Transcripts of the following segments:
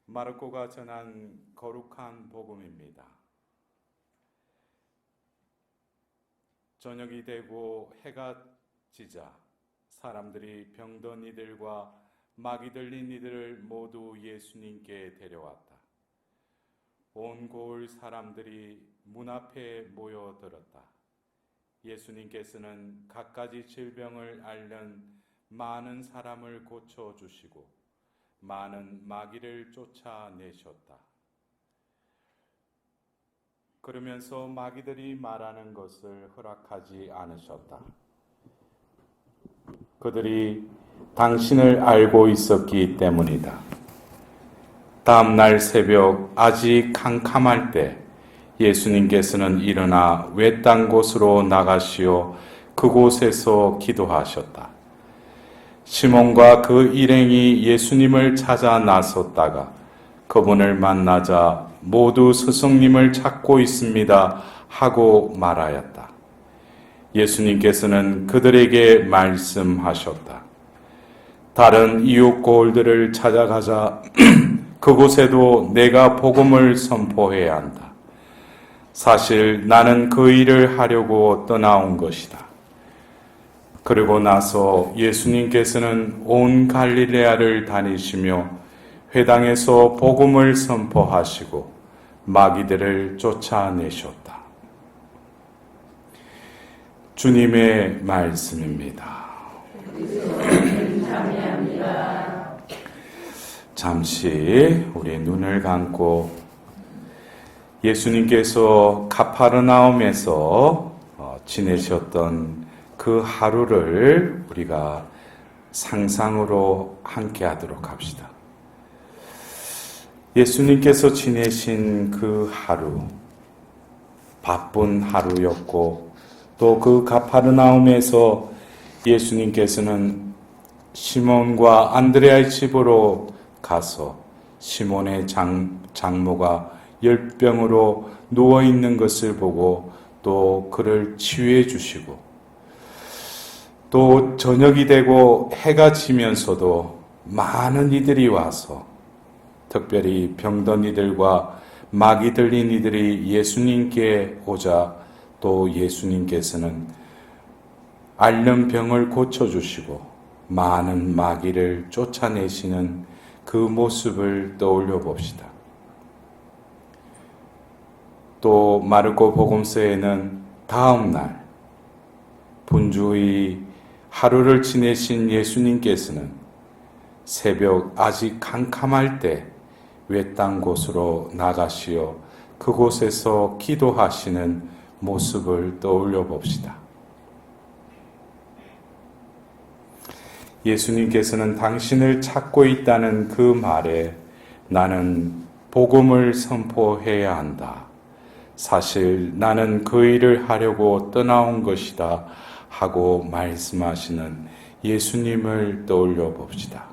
마르코가 전한 거룩한 복음입니다. 저녁이 되고 해가 지자 사람들이 병든 이들과 마귀 들린 이들을 모두 예수님께 데려왔다. 온 고을 사람들이 문 앞에 모여들었다. 예수님께서는 갖가지 질병을 앓는 많은 사람을 고쳐주시고 많은 마귀를 쫓아내셨다. 그러면서 마귀들이 말하는 것을 허락하지 않으셨다. 그들이 당신을 알고 있었기 때문이다. 다음 날 새벽 아직 캄캄할 때 예수님께서는 일어나 외딴 곳으로 나가시어 그곳에서 기도하셨다. 시몬과 그 일행이 예수님을 찾아 나섰다가 그분을 만나자 모두 스승님을 찾고 있습니다 하고 말하였다. 예수님께서는 그들에게 말씀하셨다. 다른 이웃 고을들을 찾아가자 그곳에도 내가 복음을 선포해야 한다. 사실 나는 그 일을 하려고 떠나온 것이다. 그리고 나서 예수님께서는 온 갈릴레아를 다니시며 회당에서 복음을 선포하시고 마귀들을 쫓아내셨다. 주님의 말씀입니다. 잠시 우리 눈을 감고 예수님께서 가파르나움에서 지내셨던 그 하루를 우리가 상상으로 함께 하도록 합시다. 예수님께서 지내신 그 하루, 바쁜 하루였고 또 그 가파르나움에서 예수님께서는 시몬과 안드레아의 집으로 가서 시몬의 장모가 열병으로 누워있는 것을 보고 또 그를 치유해 주시고 또 저녁이 되고 해가 지면서도 많은 이들이 와서 특별히 병든 이들과 마귀 들린 이들이 예수님께 오자 또 예수님께서는 앓는 병을 고쳐주시고 많은 마귀를 쫓아내시는 그 모습을 떠올려 봅시다. 또 마르코 복음서에는 다음 날 분주히 하루를 지내신 예수님께서는 새벽 아직 캄캄할 때 외딴 곳으로 나가시어 그곳에서 기도하시는 모습을 떠올려 봅시다. 예수님께서는 당신을 찾고 있다는 그 말에 나는 복음을 선포해야 한다. 사실 나는 그 일을 하려고 떠나온 것이다 하고 말씀하시는 예수님을 떠올려 봅시다.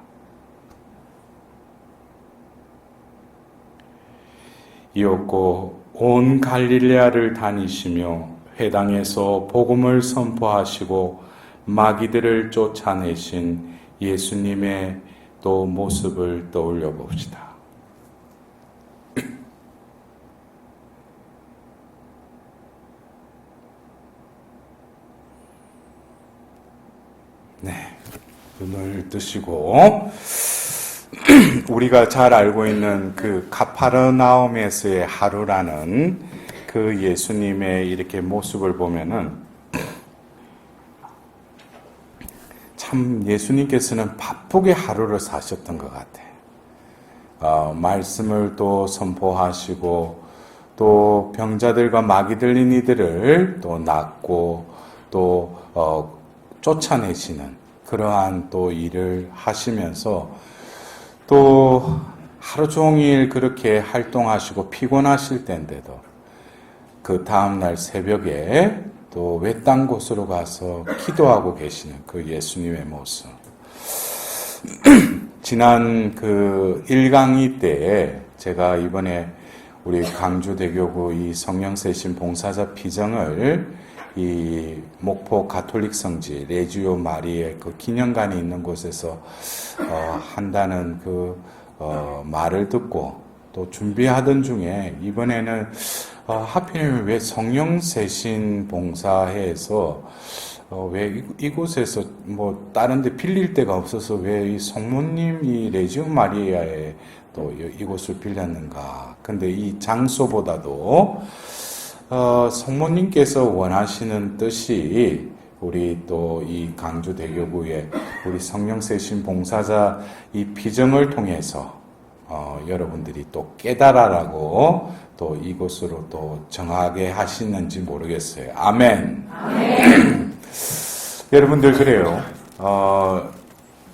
이었고 온 갈릴레아를 다니시며 회당에서 복음을 선포하시고 마귀들을 쫓아내신 예수님의 또 모습을 떠올려 봅시다. 네, 눈을 뜨시고 우리가 잘 알고 있는 그 가파르나움에서의 하루라는 그 예수님의 이렇게 모습을 보면은 참 예수님께서는 바쁘게 하루를 사셨던 것 같아요. 말씀을 또 선포하시고 또 병자들과 마귀 들린 이들을 또 낫고 또 쫓아내시는 그러한 또 일을 하시면서 또 하루 종일 그렇게 활동하시고 피곤하실 때인데도 그 다음날 새벽에 또 외딴 곳으로 가서 기도하고 계시는 그 예수님의 모습. 지난 그 1강의 때에 제가 이번에 우리 강주대교구 이 성령세신 봉사자 피정을 이 목포 가톨릭 성지 레지오 마리의 그 기념관이 있는 곳에서 한다는 그 말을 듣고 또 준비하던 중에 이번에는 하필이면 왜 성령세신 봉사회에서 왜 이곳에서 뭐 다른 데 빌릴 데가 없어서 왜 이 성모님 이 레지오 마리아에 또 이곳을 빌렸는가. 근데 이 장소보다도 성모님께서 원하시는 뜻이 우리 또 이 강주 대교구의 우리 성령세신 봉사자 이 비정을 통해서 여러분들이 또 깨달아라고 또 이곳으로 또 정하게 하시는지 모르겠어요. 아멘. 아멘. 여러분들 그래요.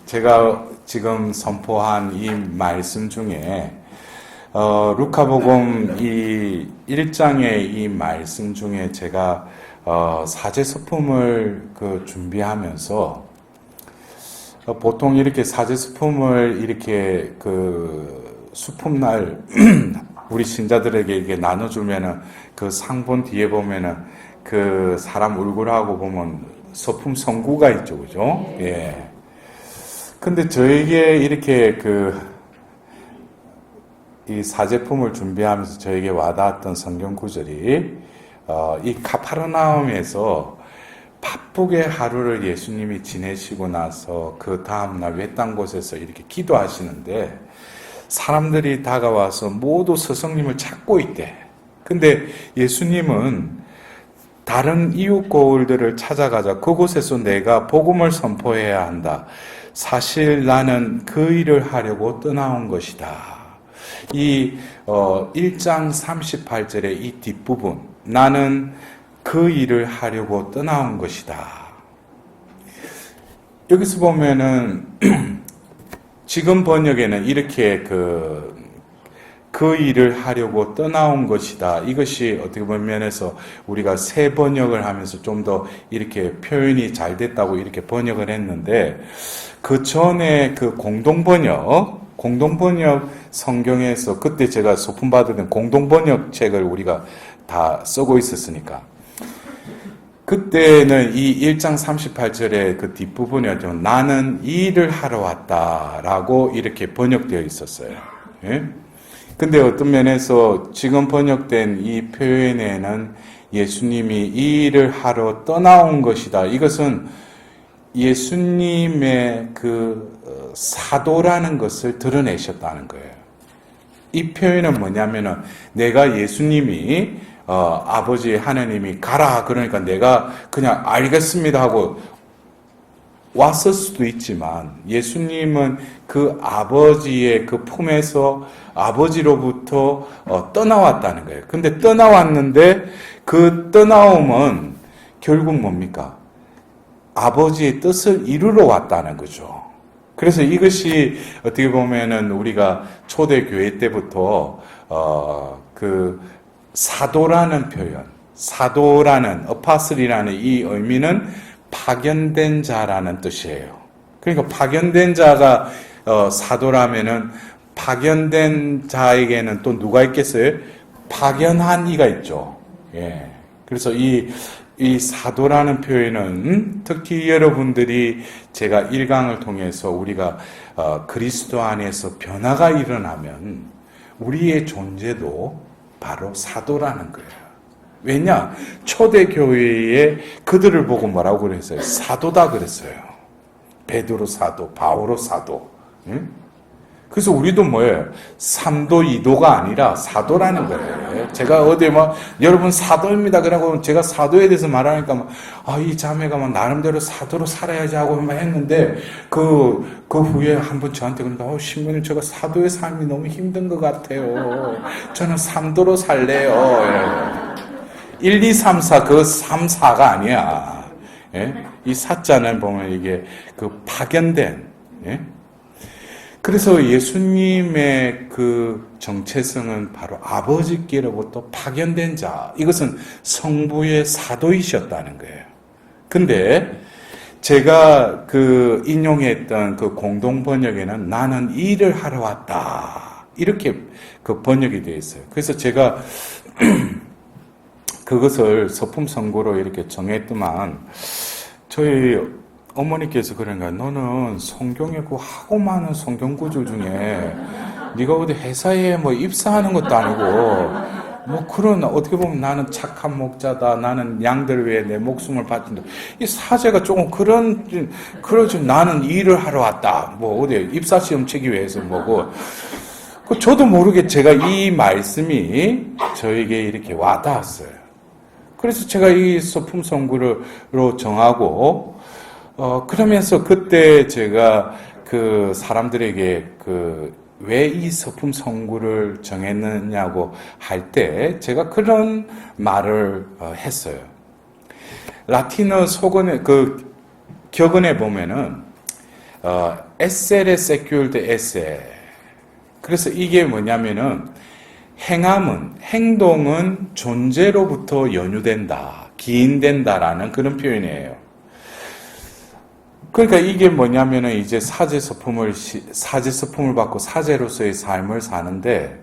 제가 지금 선포한 이 말씀 중에 루카복음 이 1장의 이 말씀 중에 제가 사제서품을 준비하면서 보통 이렇게 사제서품을 이렇게 수품날 우리 신자들에게 이게 나눠주면은 그 상본 뒤에 보면은 그 사람 얼굴하고 보면 서품 성구가 있죠, 그죠? 예. 근데 저에게 이렇게 이 사제품을 준비하면서 저에게 와닿았던 성경 구절이 이 카파르나움에서 바쁘게 하루를 예수님이 지내시고 나서 그 다음날 외딴 곳에서 이렇게 기도하시는데 사람들이 다가와서 모두 스승님을 찾고 있대. 근데 예수님은 다른 이웃 고을들을 찾아가자. 그곳에서 내가 복음을 선포해야 한다. 사실 나는 그 일을 하려고 떠나온 것이다. 이 1장 38절의 이 뒷부분, 나는 그 일을 하려고 떠나온 것이다. 여기서 보면은 지금 번역에는 이렇게 그 일을 하려고 떠나온 것이다. 이것이 어떻게 보면에서 우리가 새 번역을 하면서 좀 더 이렇게 표현이 잘 됐다고 이렇게 번역을 했는데 그 전에 그 공동번역 성경에서 그때 제가 소품 받은 공동번역 책을 우리가 다 쓰고 있었으니까 그때는 이 1장 38절의 그 뒷부분이었죠. 나는 이 일을 하러 왔다라고 이렇게 번역되어 있었어요. 예? 근데 어떤 면에서 지금 번역된 이 표현에는 예수님이 이 일을 하러 떠나온 것이다. 이것은 예수님의 사도라는 것을 드러내셨다는 거예요. 이 표현은 뭐냐면은 내가 예수님이 아버지 하나님이 가라 그러니까 내가 그냥 알겠습니다 하고 왔을 수도 있지만 예수님은 그 아버지의 그 품에서 아버지로부터 떠나왔다는 거예요. 근데 떠나왔는데 그 떠나옴은 결국 뭡니까? 아버지의 뜻을 이루러 왔다는 거죠. 그래서 이것이 어떻게 보면은 우리가 초대교회 때부터 그 사도라는 표현, 사도라는 어파슬이라는 이 의미는 파견된 자라는 뜻이에요. 그러니까 파견된 자가 사도라면은 파견된 자에게는 또 누가 있겠어요? 파견한 이가 있죠. 예. 그래서 이 사도라는 표현은 특히 여러분들이 제가 1강을 통해서 우리가 그리스도 안에서 변화가 일어나면 우리의 존재도 바로 사도라는 거예요. 왜냐? 초대교회에 그들을 보고 뭐라고 그랬어요? 사도다 그랬어요. 베드로 사도, 바오로 사도. 응? 그래서 우리도 뭐예요? 3도, 2도가 아니라 사도라는 거예요. 제가 어디 여러분 사도입니다. 그러고 제가 사도에 대해서 말하니까 이 자매가 나름대로 사도로 살아야지 하고 했는데 그 후에 한번 저한테 그러니까 신부님 제가 사도의 삶이 너무 힘든 것 같아요. 저는 3도로 살래요. 1, 2, 3, 4, 그 3, 4가 아니야. 예? 이 사자는 보면 이게 파견된, 예? 그래서 예수님의 그 정체성은 바로 아버지께로부터 파견된 자. 이것은 성부의 사도이셨다는 거예요. 근데 제가 인용했던 그 공동번역에는 나는 이 일을 하러 왔다. 이렇게 번역이 되어 있어요. 그래서 제가 그것을 서품 선고로 이렇게 정했더만 저희 어머니께서 그런가 너는 성경에 하고 많은 성경 구절 중에 네가 어디 회사에 뭐 입사하는 것도 아니고 뭐 그런 어떻게 보면 나는 착한 목자다. 나는 양들 위해 내 목숨을 바친다. 이 사제가 조금 그러지 나는 일을 하러 왔다. 뭐 어디 입사 시험 치기 위해서 뭐고. 저도 모르게 제가 이 말씀이 저에게 이렇게 와닿았어요. 그래서 제가 이 서품 선구로 정하고 그러면서 그때 제가 그 사람들에게 왜 이 서품 선구를 정했느냐고 할 때 제가 그런 말을 했어요. 라틴어 속언에 격언에 보면은 에세레 세큘 데 에세. 그래서 이게 뭐냐면은 행동은 존재로부터 연유된다, 기인된다라는 그런 표현이에요. 그러니까 이게 뭐냐면은 이제 사제서품을 받고 사제로서의 삶을 사는데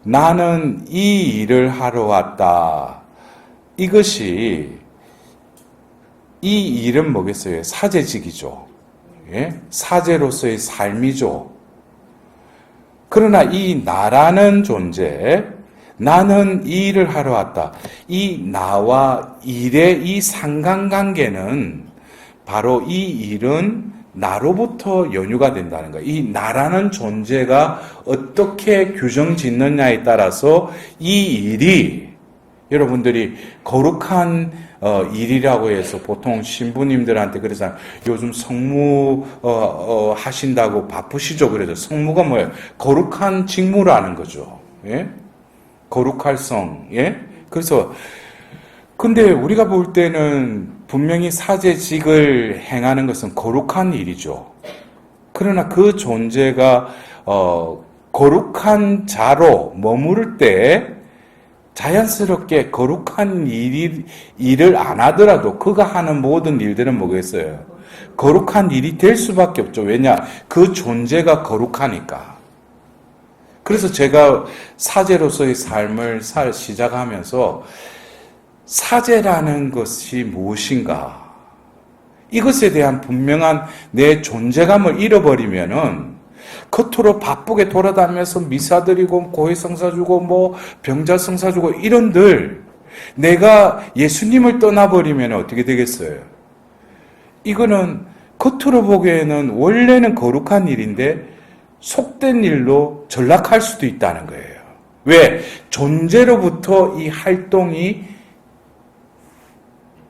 나는 이 일을 하러 왔다. 이 일은 뭐겠어요? 사제직이죠. 예? 사제로서의 삶이죠. 그러나 이 나라는 존재, 나는 이 일을 하러 왔다. 이 나와 일의 이 상관관계는 바로 이 일은 나로부터 연유가 된다는 거예요. 이 나라는 존재가 어떻게 규정 짓느냐에 따라서 이 일이 여러분들이 거룩한 일이라고 해서 보통 신부님들한테 그래서 요즘 성무 하신다고 바쁘시죠. 그래서 성무가 뭐예요? 거룩한 직무라는 거죠. 예? 거룩할성. 예? 그래서 근데 우리가 볼 때는 분명히 사제직을 행하는 것은 거룩한 일이죠. 그러나 그 존재가 거룩한 자로 머무를 때 자연스럽게 거룩한 일을 안 하더라도 그가 하는 모든 일들은 뭐겠어요? 거룩한 일이 될 수밖에 없죠. 왜냐? 그 존재가 거룩하니까. 그래서 제가 사제로서의 삶을 시작하면서 사제라는 것이 무엇인가? 이것에 대한 분명한 내 존재감을 잃어버리면은 겉으로 바쁘게 돌아다니면서 미사 드리고 고해성사 주고 뭐 병자성사 주고 이런들 내가 예수님을 떠나버리면 어떻게 되겠어요? 이거는 겉으로 보기에는 원래는 거룩한 일인데 속된 일로 전락할 수도 있다는 거예요. 왜? 존재로부터 이 활동이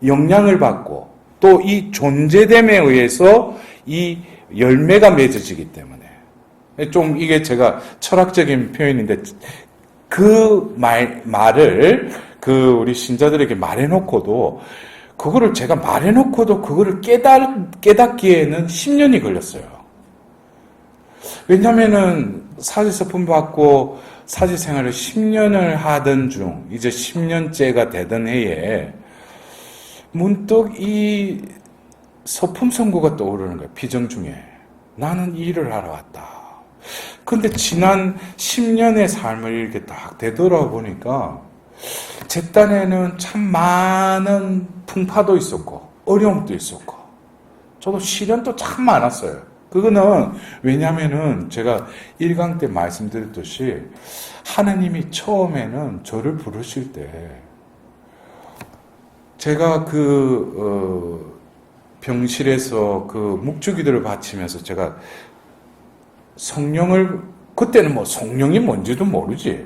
영향을 받고 또 이 존재됨에 의해서 이 열매가 맺어지기 때문에 좀 이게 제가 철학적인 표현인데 그 말을 우리 신자들에게 말해놓고도 그거를 깨닫기에는 10년이 걸렸어요. 왜냐면은 사제서품 받고 사제 생활을 10년을 하던 중 이제 10년째가 되던 해에 문득 이 서품 선고가 떠오르는 거예요. 비정 중에. 나는 이 일을 하러 왔다. 근데 지난 10년의 삶을 이렇게 딱 되돌아보니까 제 딴에는 참 많은 풍파도 있었고 어려움도 있었고 저도 시련도 참 많았어요. 그거는 왜냐면은 제가 1강 때 말씀드렸듯이 하나님이 처음에는 저를 부르실 때 제가 병실에서 묵주기도를 바치면서 제가 성령을 그때는 뭐 성령이 뭔지도 모르지.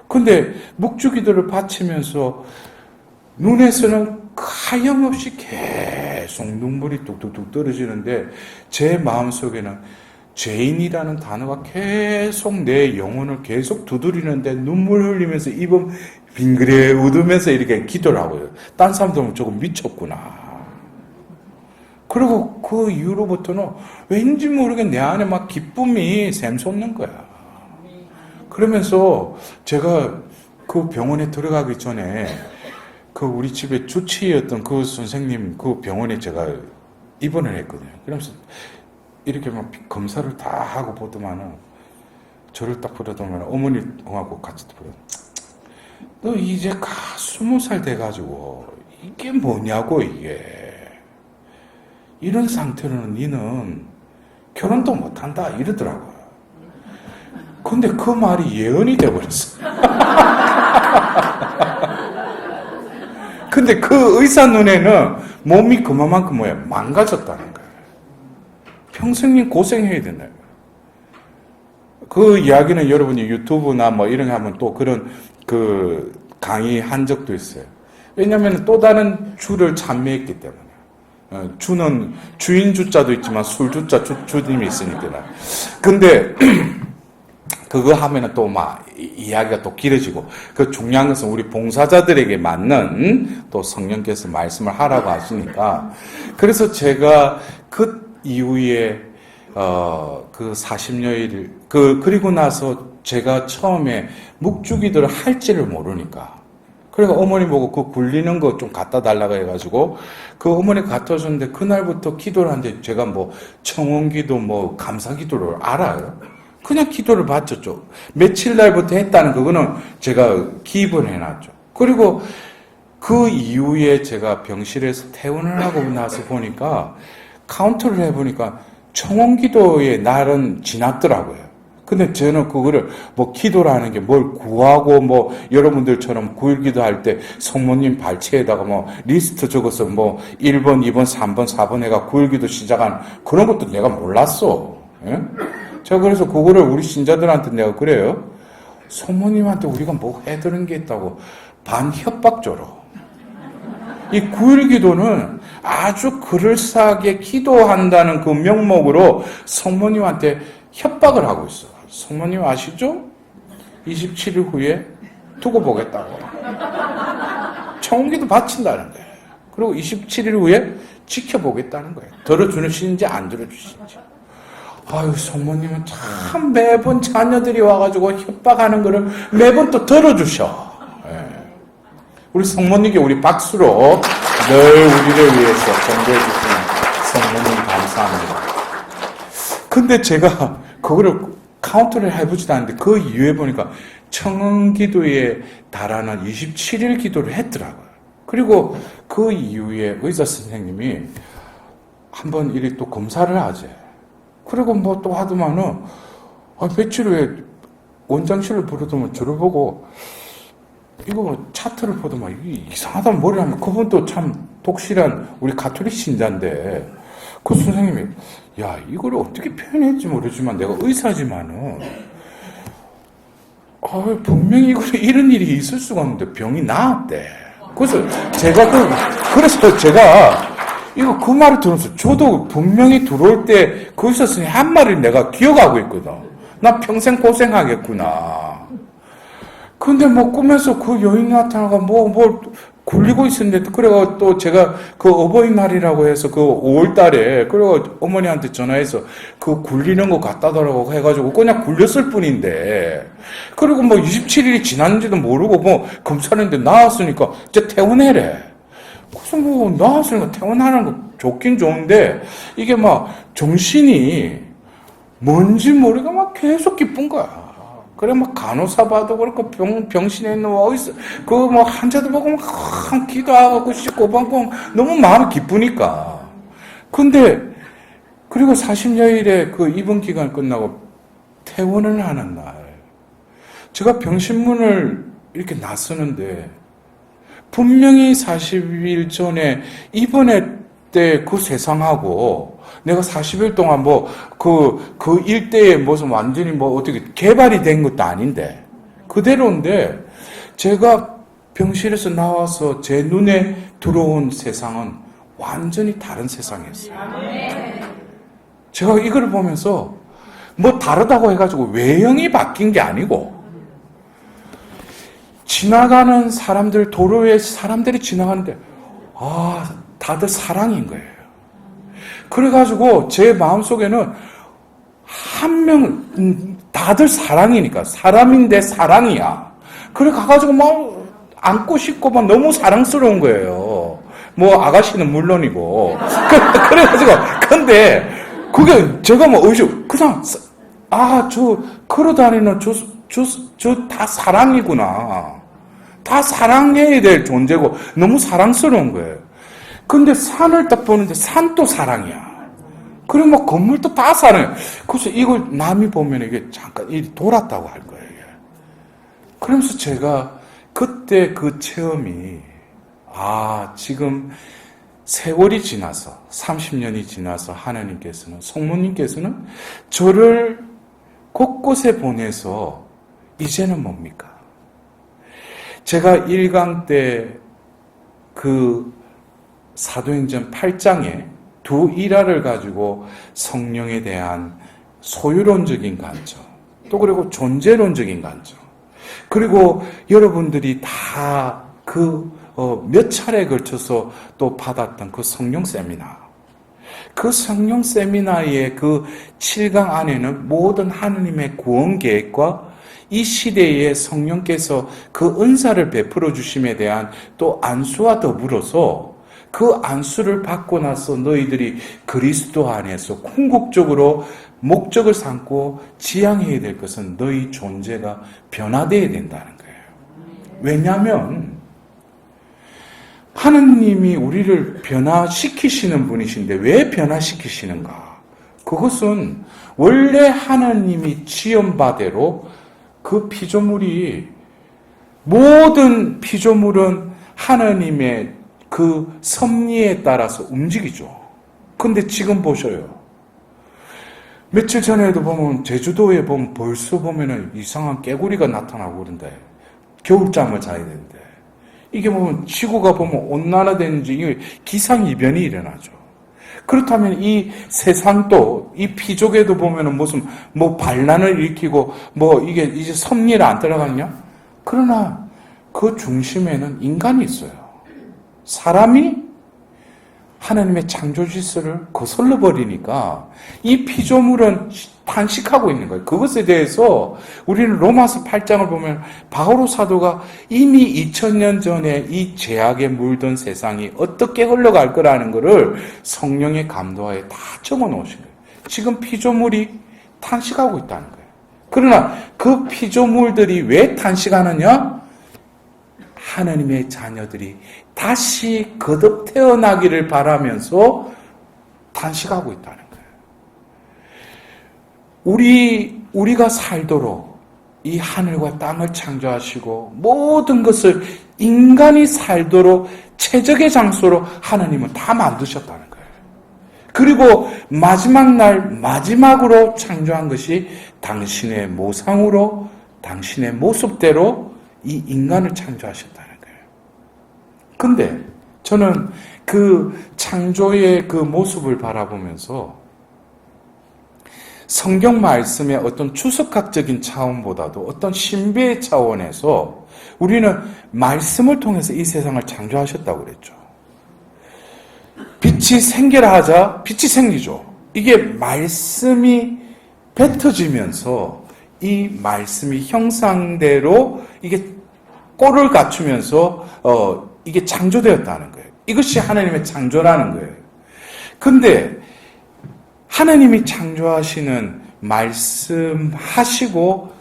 근데 묵주기도를 바치면서 눈에서는 하염없이 계속 눈물이 뚝뚝뚝 떨어지는데 제 마음속에는 죄인이라는 단어가 계속 내 영혼을 계속 두드리는데 눈물 흘리면서 입은 빙그레 웃으면서 이렇게 기도를 하고요. 딴 사람들은 조금 미쳤구나. 그리고 그 이후로부터는 왠지 모르게 내 안에 막 기쁨이 샘솟는 거야. 그러면서 제가 그 병원에 들어가기 전에 우리 집에 주치의였던 그 선생님 그 병원에 제가 입원을 했거든요. 그러면서 이렇게 막 검사를 다 하고 보더만은 저를 딱 보더만 어머니하고 같이 보더만 너 이제 20살 돼가지고 이게 뭐냐고 이게 이런 상태로는 니는 결혼도 못한다 이러더라고요. 근데 그 말이 예언이 돼버렸어. 근데 그 의사 눈에는 몸이 그만큼 망가졌다는 거예요. 평생 고생해야 된다. 그 이야기는 여러분이 유튜브나 뭐 이런 거 하면 또 그런 그 강의 한 적도 있어요. 왜냐하면 또 다른 주를 찬미했기 때문에. 주는 주인 주자도 있지만 술 주자 주님이 있으니까. 근데 그거 하면은 또 막 이야기가 또 길어지고, 그 중요한 것은 우리 봉사자들에게 맞는 또 성령께서 말씀을 하라고 하시니까. 그래서 제가 그 이후에 그 40여일 그리고 나서 제가 처음에 묵주기도를 할지를 모르니까, 그러니까 어머니 보고 그 굴리는 거 좀 갖다 달라고 해가지고 그 어머니 갖다 줬는데, 그날부터 기도를 하는데 제가 뭐 청원기도 뭐 감사기도를 알아요. 그냥 기도를 바쳤죠. 며칠 날부터 했다는 그거는 제가 기입을 해놨죠. 그리고 그 이후에 제가 병실에서 퇴원을 하고 나서 보니까 카운트를 해보니까 청원기도의 날은 지났더라고요. 근데 저는 그거를 뭐 기도라는 게 뭘 구하고 뭐 여러분들처럼 9일 기도할 때 성모님 발치에다가 뭐 리스트 적어서 뭐 1번, 2번, 3번, 4번 해가 9일 기도 시작한 그런 것도 내가 몰랐어. 예? 제가 그래서 그거를 우리 신자들한테 내가 그래요. 성모님한테 우리가 뭐 해드는 게 있다고 반협박조로. 이 9일 기도는 아주 그럴싸하게 기도한다는 그 명목으로 성모님한테 협박을 하고 있어. 성모님 아시죠? 27일 후에 두고 보겠다고. 청기도 바친다는 거예요. 그리고 27일 후에 지켜보겠다는 거예요. 들어주시는지 안 들어주시는지. 아유, 성모님은 참 매번 자녀들이 와가지고 협박하는 거를 매번 또 들어주셔. 예. 우리 성모님께 우리 박수로 늘 우리를 위해서 전도해 주시는 성모님 감사합니다. 근데 제가 그거를 카운트를 해보지도 않는데 그 이후에 보니까 청원기도에 달하는 27일 기도를 했더라고요. 그리고 그 이후에 의사 선생님이 한번 이리 또 검사를 하재. 그리고 뭐 또 하더만은 며칠 후에 원장실을 부르더만 저를 보고 이거 차트를 보더만 이게 이상하다는 머리를 하면, 그분도 참 독실한 우리 가톨릭 신자인데 그 선생님이 야, 이걸 어떻게 표현했지 모르지만 내가 의사지만은 분명히 이런 일이 있을 수가 없는데 병이 나았대. 그래서 그래서 제가 이거 그 말을 들으면서 저도 분명히 들어올 때 그 의사 선생님 한 말을 내가 기억하고 있거든. 나 평생 고생하겠구나. 근데 뭐 꿈에서 그 여인 나타나가 뭘 굴리고 있었는데, 그래가 또 제가 그 어버이날이라고 해서 그 5월 달에, 그래가 어머니한테 전화해서 그 굴리는 거 갖다 달라고 해가지고 그냥 굴렸을 뿐인데, 그리고 뭐 27일이 지났는지도 모르고 뭐 검사했는데 나왔으니까 이제 퇴원해래. 그래서 뭐 나왔으니까 퇴원하는 거 좋긴 좋은데, 이게 막 정신이 뭔지 모르게 막 계속 기쁜 거야. 그래, 막 간호사 봐도 그렇고, 병실에 있는 어디서, 뭐 환자들 보고 막 기도하고 씻고 방고 너무 마음이 기쁘니까. 근데, 그리고 40여일에 그 입원 기간 끝나고 퇴원을 하는 날, 제가 병실문을 이렇게 나서는데, 분명히 40일 전에 입원했 때 그 세상하고 내가 40일 동안 뭐 그 일대에 무슨 완전히 뭐 어떻게 개발이 된 것도 아닌데 그대로인데, 제가 병실에서 나와서 제 눈에 들어온 세상은 완전히 다른 세상이었어요. 제가 이걸 보면서 뭐 다르다고 해가지고 외형이 바뀐 게 아니고, 지나가는 사람들, 도로에 사람들이 지나가는데 다들 사랑인 거예요. 그래가지고 제 마음속에는 다들 사랑이니까, 사람인데 사랑이야. 그래 가가지고 막 안고 싶고 막 너무 사랑스러운 거예요. 뭐 아가씨는 물론이고. 그래가지고 근데 그게 제가 뭐 그냥 저 걸어다니는 저 다 사랑이구나. 다 사랑해야 될 존재고 너무 사랑스러운 거예요. 근데 산을 딱 보는데 산도 사랑이야. 그리고 뭐 건물도 다 사는. 그래서 이걸 남이 보면 이게 잠깐 이 돌았다고 할 거예요. 이게. 그러면서 제가 그때 그 체험이 지금 세월이 지나서 30년이 지나서 하나님께서는 성모님께서는 저를 곳곳에 보내서 이제는 뭡니까? 제가 1강 때 그 사도행전 8장에 두 일화를 가지고 성령에 대한 소유론적인 관점, 또 그리고 존재론적인 관점, 그리고 여러분들이 다 몇 차례에 걸쳐서 또 받았던 그 성령 세미나, 그 성령 세미나의 그 7강 안에는 모든 하느님의 구원 계획과 이 시대에 성령께서 그 은사를 베풀어 주심에 대한 또 안수와 더불어서 그 안수를 받고 나서 너희들이 그리스도 안에서 궁극적으로 목적을 삼고 지향해야 될 것은 너희 존재가 변화되어야 된다는 거예요. 왜냐하면 하느님이 우리를 변화시키시는 분이신데 왜 변화시키시는가? 그것은 원래 하느님이 지연바대로 그 피조물이, 모든 피조물은 하느님의 그 섭리에 따라서 움직이죠. 근데 지금 보셔요. 며칠 전에도 보면 제주도에 보면 벌써 보면은 이상한 깨구리가 나타나고 그런데 겨울잠을 자야 되는데 이게 보면 지구가 보면 온난화되는지 이게 기상이변이 일어나죠. 그렇다면 이 세상도 이 피조계도 보면은 무슨 뭐 반란을 일으키고 뭐 이게 이제 섭리를 안 따라가냐? 그러나 그 중심에는 인간이 있어요. 사람이 하나님의 창조 질서를 거슬러 버리니까 이 피조물은 탄식하고 있는 거예요. 그것에 대해서 우리는 로마서 8장을 보면 바오로 사도가 이미 2000년 전에 이 죄악에 물든 세상이 어떻게 흘러갈 거라는 것을 성령의 감도하에 다 적어 놓으신 거예요. 지금 피조물이 탄식하고 있다는 거예요. 그러나 그 피조물들이 왜 탄식하느냐? 하나님의 자녀들이 다시 거듭 태어나기를 바라면서 탄식하고 있다는 거예요. 우리가 살도록 이 하늘과 땅을 창조하시고 모든 것을 인간이 살도록 최적의 장소로 하나님은 다 만드셨다는 거예요. 그리고 마지막 날 마지막으로 창조한 것이 당신의 모상으로 당신의 모습대로 이 인간을 창조하셨다는 거예요. 근데 저는 그 창조의 그 모습을 바라보면서 성경 말씀의 어떤 추석학적인 차원보다도 어떤 신비의 차원에서 우리는 말씀을 통해서 이 세상을 창조하셨다고 그랬죠. 빛이 생겨라 하자 빛이 생기죠. 이게 말씀이 뱉어지면서 이 말씀이 형상대로 이게 꼴을 갖추면서 이게 창조되었다는 거예요. 이것이 하나님의 창조라는 거예요. 근데 하나님이 창조하시는 말씀하시고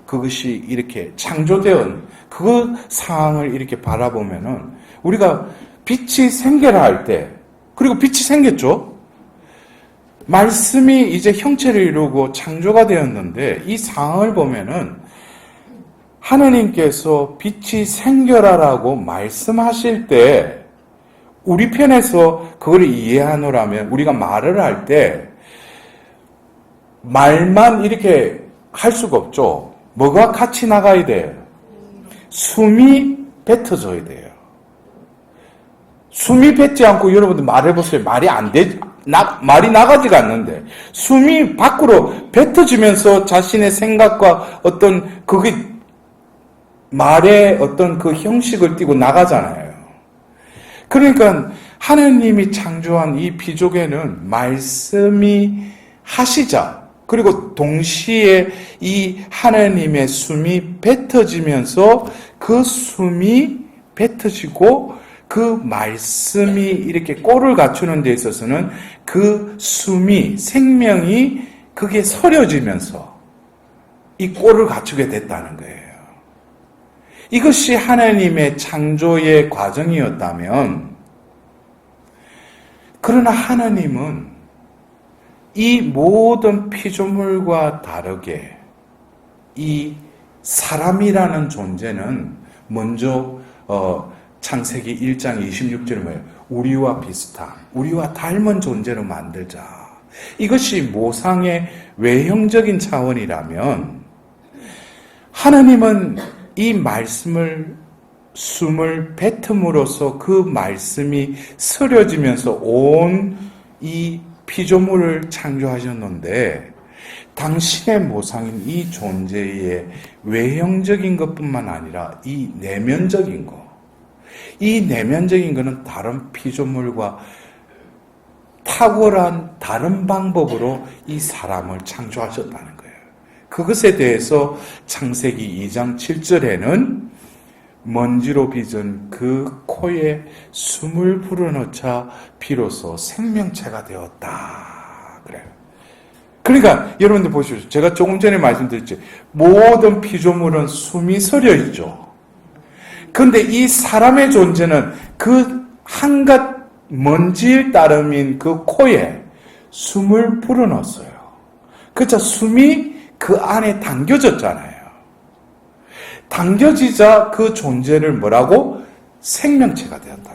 그것이 이렇게 창조되은 그 상황을 이렇게 바라보면은 우리가 빛이 생겨라 할 때, 그리고 빛이 생겼죠. 말씀이 이제 형체를 이루고 창조가 되었는데 이 상황을 보면은 하나님께서 빛이 생겨라라고 말씀하실 때 우리 편에서 그걸 이해하노라면 우리가 말을 할 때 말만 이렇게 할 수가 없죠. 뭐가 같이 나가야 돼요? 숨이 뱉어져야 돼요. 숨이 뱉지 않고 여러분들 말해보세요. 말이 나가지가 않는데 숨이 밖으로 뱉어지면서 자신의 생각과 어떤 그게 말의 어떤 그 형식을 띠고 나가잖아요. 그러니까 하나님이 창조한 이 피조계는 말씀이 하시자, 그리고 동시에 이 하나님의 숨이 뱉어지면서 그 숨이 뱉어지고 그 말씀이 이렇게 꼴을 갖추는 데 있어서는 그 숨이, 생명이 그게 서려지면서 이 꼴을 갖추게 됐다는 거예요. 이것이 하나님의 창조의 과정이었다면, 그러나 하나님은 이 모든 피조물과 다르게 이 사람이라는 존재는 먼저 창세기 1장 26절에 뭐예요? 우리와 비슷한, 우리와 닮은 존재로 만들자. 이것이 모상의 외형적인 차원이라면 하나님은 이 말씀을 숨을 뱉음으로써 그 말씀이 스려지면서 온 이 피조물을 창조하셨는데 당신의 모상인 이 존재의 외형적인 것뿐만 아니라 이 내면적인 것, 이 내면적인 것은 다른 피조물과 탁월한 다른 방법으로 이 사람을 창조하셨다는 거예요. 그것에 대해서 창세기 2장 7절에는 먼지로 빚은 그 코에 숨을 불어넣자 비로소 생명체가 되었다. 그래요. 그러니까 여러분들 보십시오. 제가 조금 전에 말씀드렸죠. 모든 피조물은 숨이 서려 있죠. 그런데 이 사람의 존재는 그 한갓 먼지일 따름인 그 코에 숨을 불어넣었어요. 그렇죠. 숨이 그 안에 담겨졌잖아요. 당겨지자 그 존재를 뭐라고? 생명체가 되었다.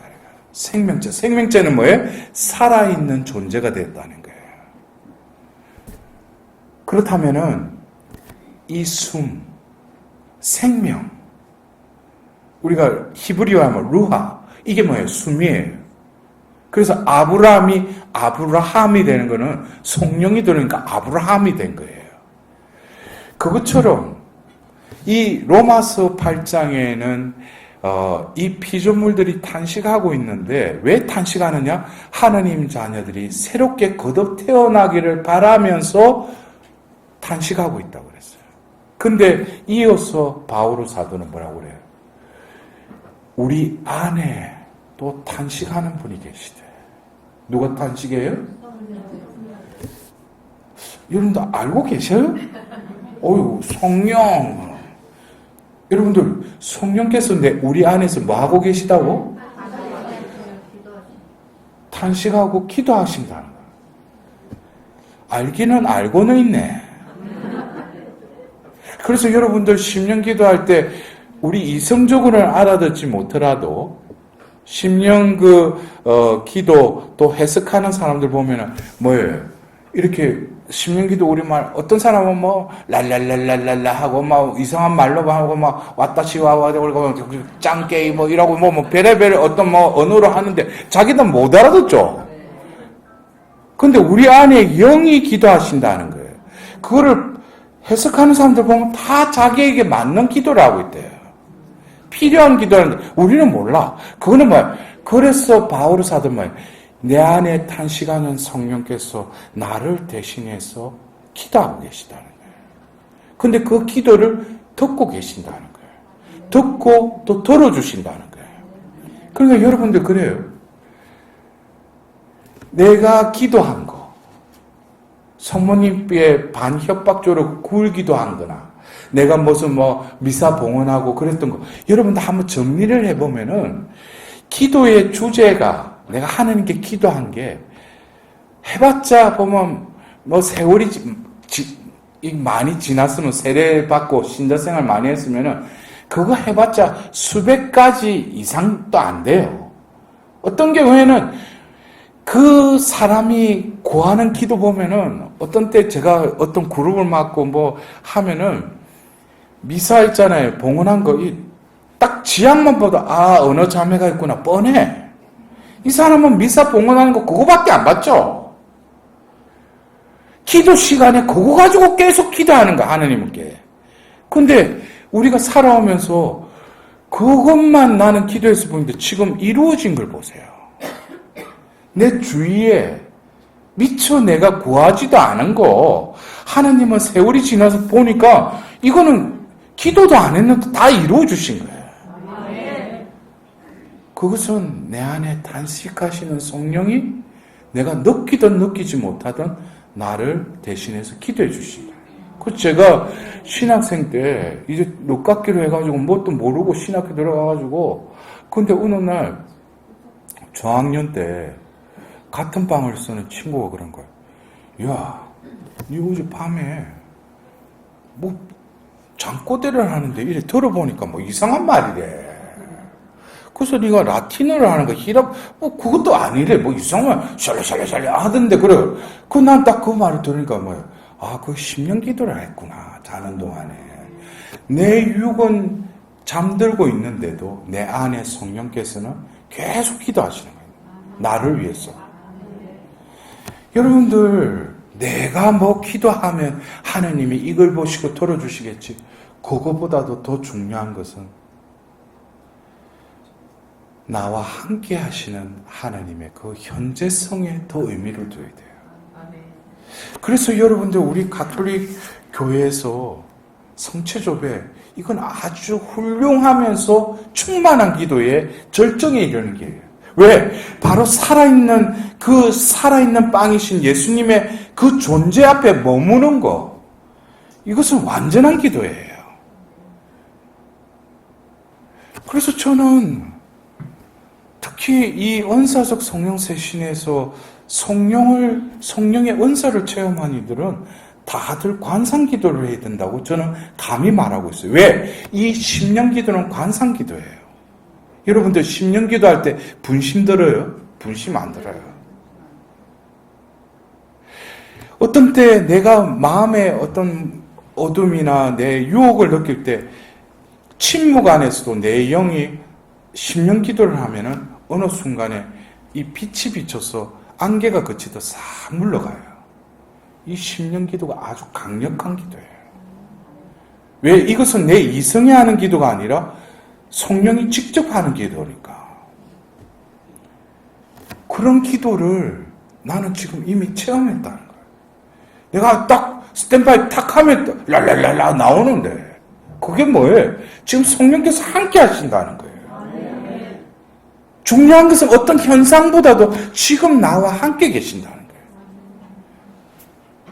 생명체. 생명체는 뭐예요? 살아있는 존재가 되었다는 거예요. 그렇다면은 이 숨, 생명, 우리가 히브리어 하면 루하, 이게 뭐예요? 숨이에요. 그래서 아브라함이 되는 거는 성령이 들으니까 아브라함이 된 거예요. 그것처럼 이 로마서 8장에는 이 피조물들이 탄식하고 있는데 왜 탄식하느냐? 하나님 자녀들이 새롭게 거듭 태어나기를 바라면서 탄식하고 있다고 그랬어요. 근데 이어서 바오로 사도는 뭐라고 그래요? 우리 안에 또 탄식하는 분이 계시대. 누가 탄식해요? 여러분들 알고 계셔요? 어휴, 성령. 여러분들 성령께서 우리 안에서 뭐 하고 계시다고? 탄식하고 기도하신다는 거예요. 알기는 알고는 있네. 그래서 여러분들 심령 기도할 때 우리 이성적으로는 알아듣지 못하더라도 심령 기도 또 해석하는 사람들 보면은 뭐예요? 이렇게 심령기도 우리말 어떤 사람은 뭐 랄랄랄랄랄라 하고 막 이상한 말로 하고 막 왔다시와 그리고 짱게이 뭐 이라고 뭐 베레베레 어떤 뭐 언어로 하는데 자기는 못 알아듣죠. 근데 우리 안에 영이 기도하신다는 거예요. 그거를 해석하는 사람들 보면 다 자기에게 맞는 기도를 하고 있대요. 필요한 기도하는데 우리는 몰라. 그거는 뭐야? 그래서 바오로 사도 뭐야? 내 안에 탄식하는 성령께서 나를 대신해서 기도하고 계시다는 거예요. 근데 그 기도를 듣고 계신다는 거예요. 듣고 또 들어주신다는 거예요. 그러니까 여러분들 그래요. 내가 기도한 거, 성모님께 반협박조로 굴기도 한 거나, 내가 무슨 미사 봉헌하고 그랬던 거, 여러분들 한번 정리를 해보면은, 기도의 주제가 내가 하나님께 기도한 게 해봤자 보면 세월이 많이 지났으면 세례받고 신자생활 많이 했으면은 그거 해봤자 수백 가지 이상도 안 돼요. 어떤 경우에는 그 사람이 구하는 기도 보면은 어떤 때 제가 어떤 그룹을 맡고 하면은 미사 있잖아요. 봉헌한 거 딱 지향만 봐도 어느 자매가 있구나 뻔해. 이 사람은 미사 봉헌하는 거 그거밖에 안 봤죠. 기도 시간에 그거 가지고 계속 기도하는 거 하나님께. 근데 우리가 살아오면서 그것만 나는 기도해서 보는데 지금 이루어진 걸 보세요. 내 주위에 미처 내가 구하지도 않은 거 하나님은 세월이 지나서 보니까 이거는 기도도 안 했는데 다 이루어 주신 거예요. 그것은 내 안에 탄식하시는 성령이 내가 느끼든 느끼지 못하든 나를 대신해서 기도해 주신다. 그 제가 신학생 때 이제 넉각기로 해가지고 뭣도 모르고 신학교 들어가가지고 근데 어느 날 저학년 때 같은 방을 쓰는 친구가 그런 거예요. 야, 니 어제 밤에 뭐 잠꼬대를 하는데 이래 들어보니까 뭐 이상한 말이래. 그래서 네가 라틴어를 하는 거 히랍 뭐 그것도 아니래. 뭐 이상한 샬라샬라샬라 하던데 그래. 그 난 딱 그 말을 들으니까 뭐야. 아, 그 10년 기도를 했구나. 자는 동안에. 내 육은 잠들고 있는데도 내 안에 성령께서는 계속 기도하시는 거예요. 나를 위해서. 여러분들, 내가 뭐 기도하면 하나님이 이걸 보시고 들어주시겠지. 그거보다도 더 중요한 것은 나와 함께 하시는 하나님의 그 현재성에 더 의미를 둬야 돼요. 그래서 여러분들, 우리 가톨릭 교회에서 성체조배, 이건 아주 훌륭하면서 충만한 기도의 절정에 이르는 길이에요. 왜? 바로 살아있는 빵이신 예수님의 그 존재 앞에 머무는 거. 이것은 완전한 기도예요. 그래서 저는 특히 이 은사적 성령 세신에서 성령의 은사를 체험한 이들은 다들 관상 기도를 해야 된다고 저는 감히 말하고 있어요. 왜? 이 심령 기도는 관상 기도예요. 여러분들 심령 기도할 때 분심 들어요? 분심 안 들어요. 어떤 때 내가 마음에 어떤 어둠이나 내 유혹을 느낄 때 침묵 안에서도 내 영이 심령 기도를 하면은 어느 순간에 이 빛이 비쳐서 안개가 그치듯 싹 물러가요. 이 심령 기도가 아주 강력한 기도예요. 왜? 이것은 내 이성이 하는 기도가 아니라 성령이 직접 하는 기도니까. 그런 기도를 나는 지금 이미 체험했다는 거예요. 내가 딱 스탠바이 탁 하면 랄랄랄라 나오는데 그게 뭐예요? 지금 성령께서 함께 하신다는 거예요. 중요한 것은 어떤 현상보다도 지금 나와 함께 계신다는 거예요.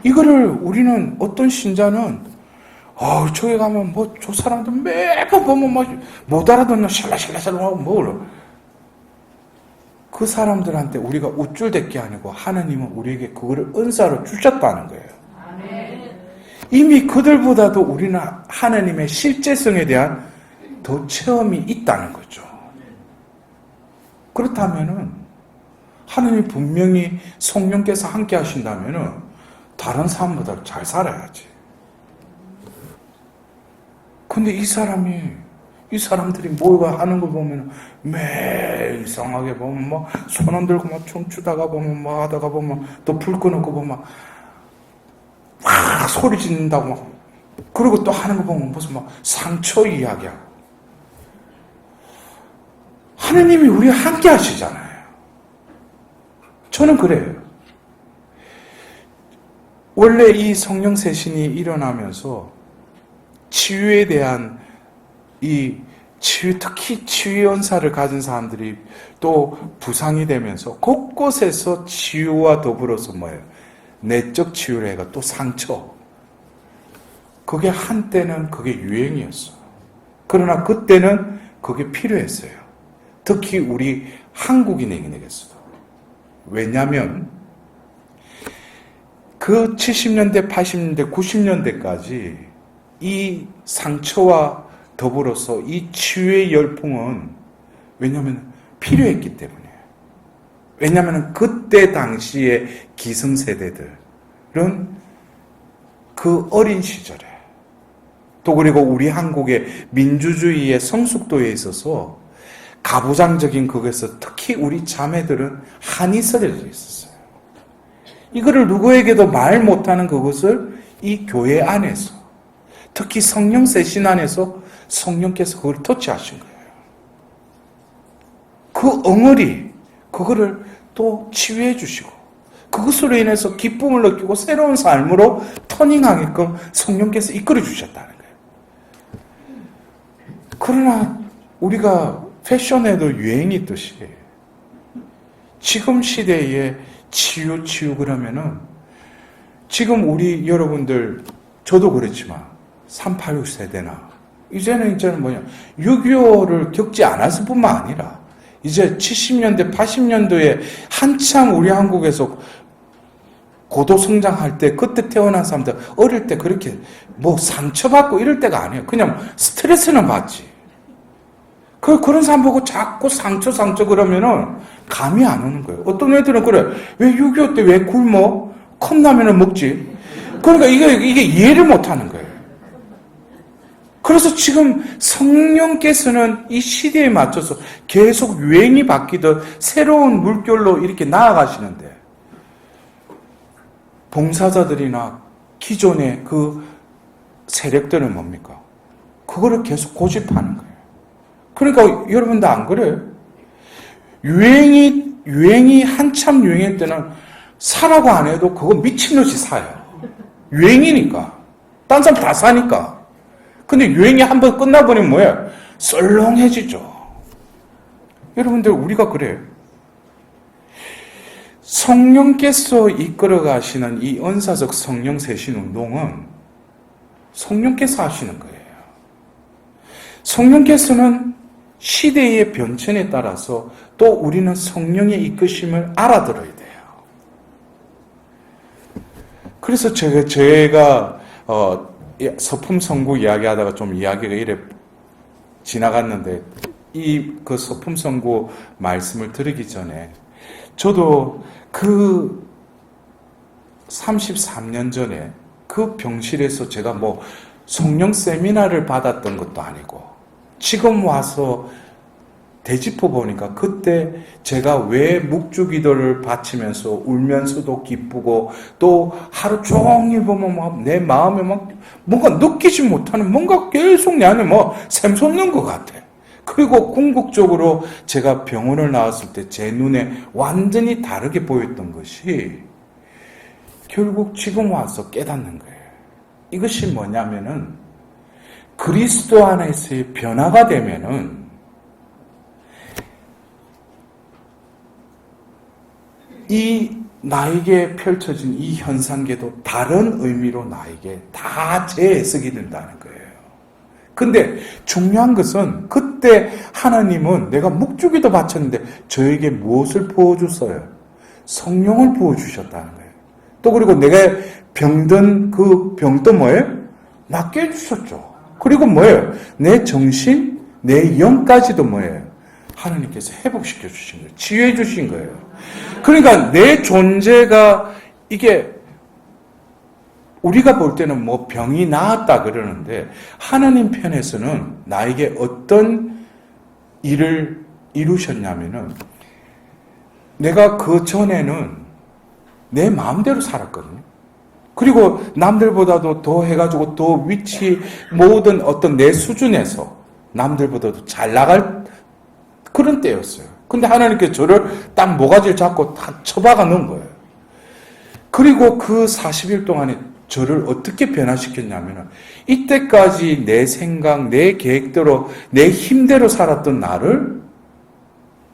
이거를 우리는 어떤 신자는 저기 가면 뭐 저 사람들 매번 보면 뭐 못 알아듣는 샬라샬라샬라 하고 뭐 그 사람들한테 우리가 우쭐댈 게 아니고 하나님은 우리에게 그거를 은사로 주셨다는 거예요. 이미 그들보다도 우리는 하나님의 실제성에 대한 더 체험이 있다는 거죠. 그렇다면은 하나님 분명히 성령께서 함께 하신다면은 다른 사람보다 잘 살아야지. 근데 이 사람들이 뭐가 하는 거 보면 매일 이상하게 보면 막 손 안 들고 막 춤추다가 보면 막 하다가 보면 또 불 꺼놓고 보면 막 소리 짓는다고 막 그리고 또 하는 거 보면 무슨 막 상처 이야기하고. 하나님이 우리와 함께 하시잖아요. 저는 그래요. 원래 이 성령 세신이 일어나면서 치유에 대한 특히 치유 연사를 가진 사람들이 또 부상이 되면서 곳곳에서 치유와 더불어서 뭐예요? 내적 치유를 해가 또 상처. 그게 한때는 그게 유행이었어. 그러나 그때는 그게 필요했어요. 특히 우리 한국인에게서도. 왜냐하면 그 70년대, 80년대, 90년대까지 이 상처와 더불어서 이 치유의 열풍은 왜냐하면 필요했기 때문이에요. 왜냐하면 그때 당시의 기성세대들은 그 어린 시절에 또 그리고 우리 한국의 민주주의의 성숙도에 있어서 가부장적인 그것에서 특히 우리 자매들은 한이 썰어져 있었어요. 이거를 누구에게도 말 못하는 그것을 이 교회 안에서 특히 성령 세신 안에서 성령께서 그걸 터치하신 거예요. 그 엉어리 그거를 또 치유해 주시고 그것으로 인해서 기쁨을 느끼고 새로운 삶으로 터닝하게끔 성령께서 이끌어 주셨다는 거예요. 그러나 우리가 패션에도 유행이 있듯이 지금 시대에 치유 그러면은 지금 우리 여러분들 저도 그렇지만 386 세대나 이제는 뭐냐 6.25를 겪지 않았을 뿐만 아니라 이제 70년대 80년도에 한창 우리 한국에서 고도 성장할 때 그때 태어난 사람들 어릴 때 그렇게 뭐 상처받고 이럴 때가 아니에요. 그냥 스트레스는 받지. 그런 사람 보고 자꾸 상처 그러면은 감이 안 오는 거예요. 어떤 애들은 그래. 왜 6.25 때 왜 굶어? 컵라면을 먹지? 그러니까 이게 이해를 못 하는 거예요. 그래서 지금 성령께서는 이 시대에 맞춰서 계속 유행이 바뀌듯 새로운 물결로 이렇게 나아가시는데 봉사자들이나 기존의 그 세력들은 뭡니까? 그거를 계속 고집하는 거예요. 그러니까 여러분도 안 그래요? 유행이 한참 유행할 때는 사라고 안 해도 그거 미친듯이 사요. 유행이니까. 딴 사람 다 사니까. 근데 유행이 한번 끝나버리면 뭐예요? 썰렁해지죠. 여러분들 우리가 그래요. 성령께서 이끌어 가시는 이 은사적 성령 세신 운동은 성령께서 하시는 거예요. 성령께서는 시대의 변천에 따라서 또 우리는 성령의 이끄심을 알아들어야 돼요. 그래서 제가 서품 선구 이야기하다가 좀 이야기가 이래 지나갔는데 그 서품 선구 말씀을 드리기 전에 저도 그 33년 전에 그 병실에서 제가 뭐 성령 세미나를 받았던 것도 아니고 지금 와서 되짚어 보니까 그때 제가 왜 묵주기도를 바치면서 울면서도 기쁘고 또 하루 종일 보면 막 내 마음에 막 뭔가 느끼지 못하는 뭔가 계속 내 안에 뭐 샘솟는 것 같아. 그리고 궁극적으로 제가 병원을 나왔을 때 제 눈에 완전히 다르게 보였던 것이 결국 지금 와서 깨닫는 거예요. 이것이 뭐냐면은 그리스도 안에서의 변화가 되면은 이 나에게 펼쳐진 이 현상계도 다른 의미로 나에게 다 재해석이 된다는 거예요. 근데 중요한 것은 그때 하나님은 내가 묵주기도 바쳤는데 저에게 무엇을 부어주어요? 성령을 부어주셨다는 거예요. 또 그리고 내가 병든 그 병도 뭐예요? 낫게 해주셨죠. 그리고 뭐예요? 내 정신, 내 영까지도 뭐예요? 하나님께서 회복시켜 주신 거예요. 치유해 주신 거예요. 그러니까 내 존재가 이게 우리가 볼 때는 뭐 병이 나았다 그러는데 하나님 편에서는 나에게 어떤 일을 이루셨냐면은 내가 그 전에는 내 마음대로 살았거든요. 그리고 남들보다도 더 해가지고 더 위치 모든 어떤 내 수준에서 남들보다도 잘 나갈 그런 때였어요. 근데 하나님께서 저를 딱 모가지를 잡고 다 쳐박아 놓은 거예요. 그리고 그 40일 동안에 저를 어떻게 변화시켰냐면 이때까지 내 생각, 내 계획대로 내 힘대로 살았던 나를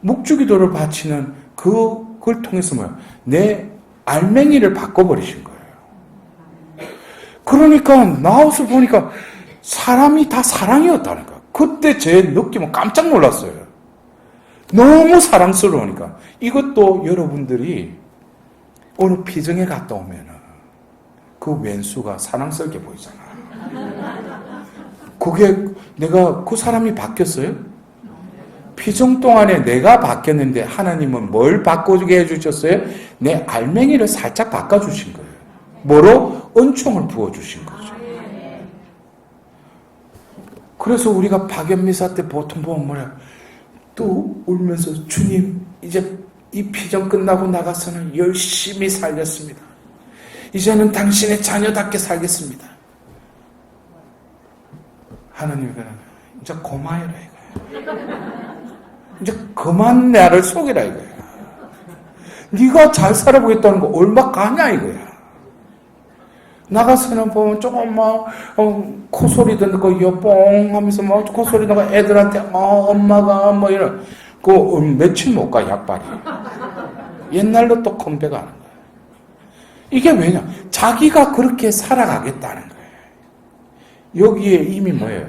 묵주기도를 바치는 그걸 통해서 뭐야? 내 알맹이를 바꿔버리신 거예요. 그러니까 나와서 보니까 사람이 다 사랑이었다는 거예요. 그때 제 느낌은 깜짝 놀랐어요. 너무 사랑스러우니까. 이것도 여러분들이 어느 피정에 갔다 오면은 그 왼수가 사랑스럽게 보이잖아. 그게 내가 그 사람이 바뀌었어요? 피정 동안에 내가 바뀌었는데 하나님은 뭘 바꿔주게 해주셨어요? 내 알맹이를 살짝 바꿔주신 거예요. 뭐로? 은총을 부어주신 거죠. 그래서 우리가 박연미사 때 보통 보면 뭐야? 또 울면서 주님 이제 이 피정 끝나고 나가서는 열심히 살겠습니다. 이제는 당신의 자녀답게 살겠습니다. 하나님이 그러면 이제 고마해라 이거야. 이제 그만 나를 속이라 이거야. 네가 잘 살아보겠다는 거 얼마 가냐 이거야. 나가서는 보면 조금 막 코소리 듣고 여뽕 하면서 막 코소리 듣고 애들한테 엄마가 뭐 이런 그 며칠 못 가 약발이. 옛날로 또 컴백하는 거야. 이게 왜냐? 자기가 그렇게 살아가겠다는 거예요. 여기에 이미 뭐예요?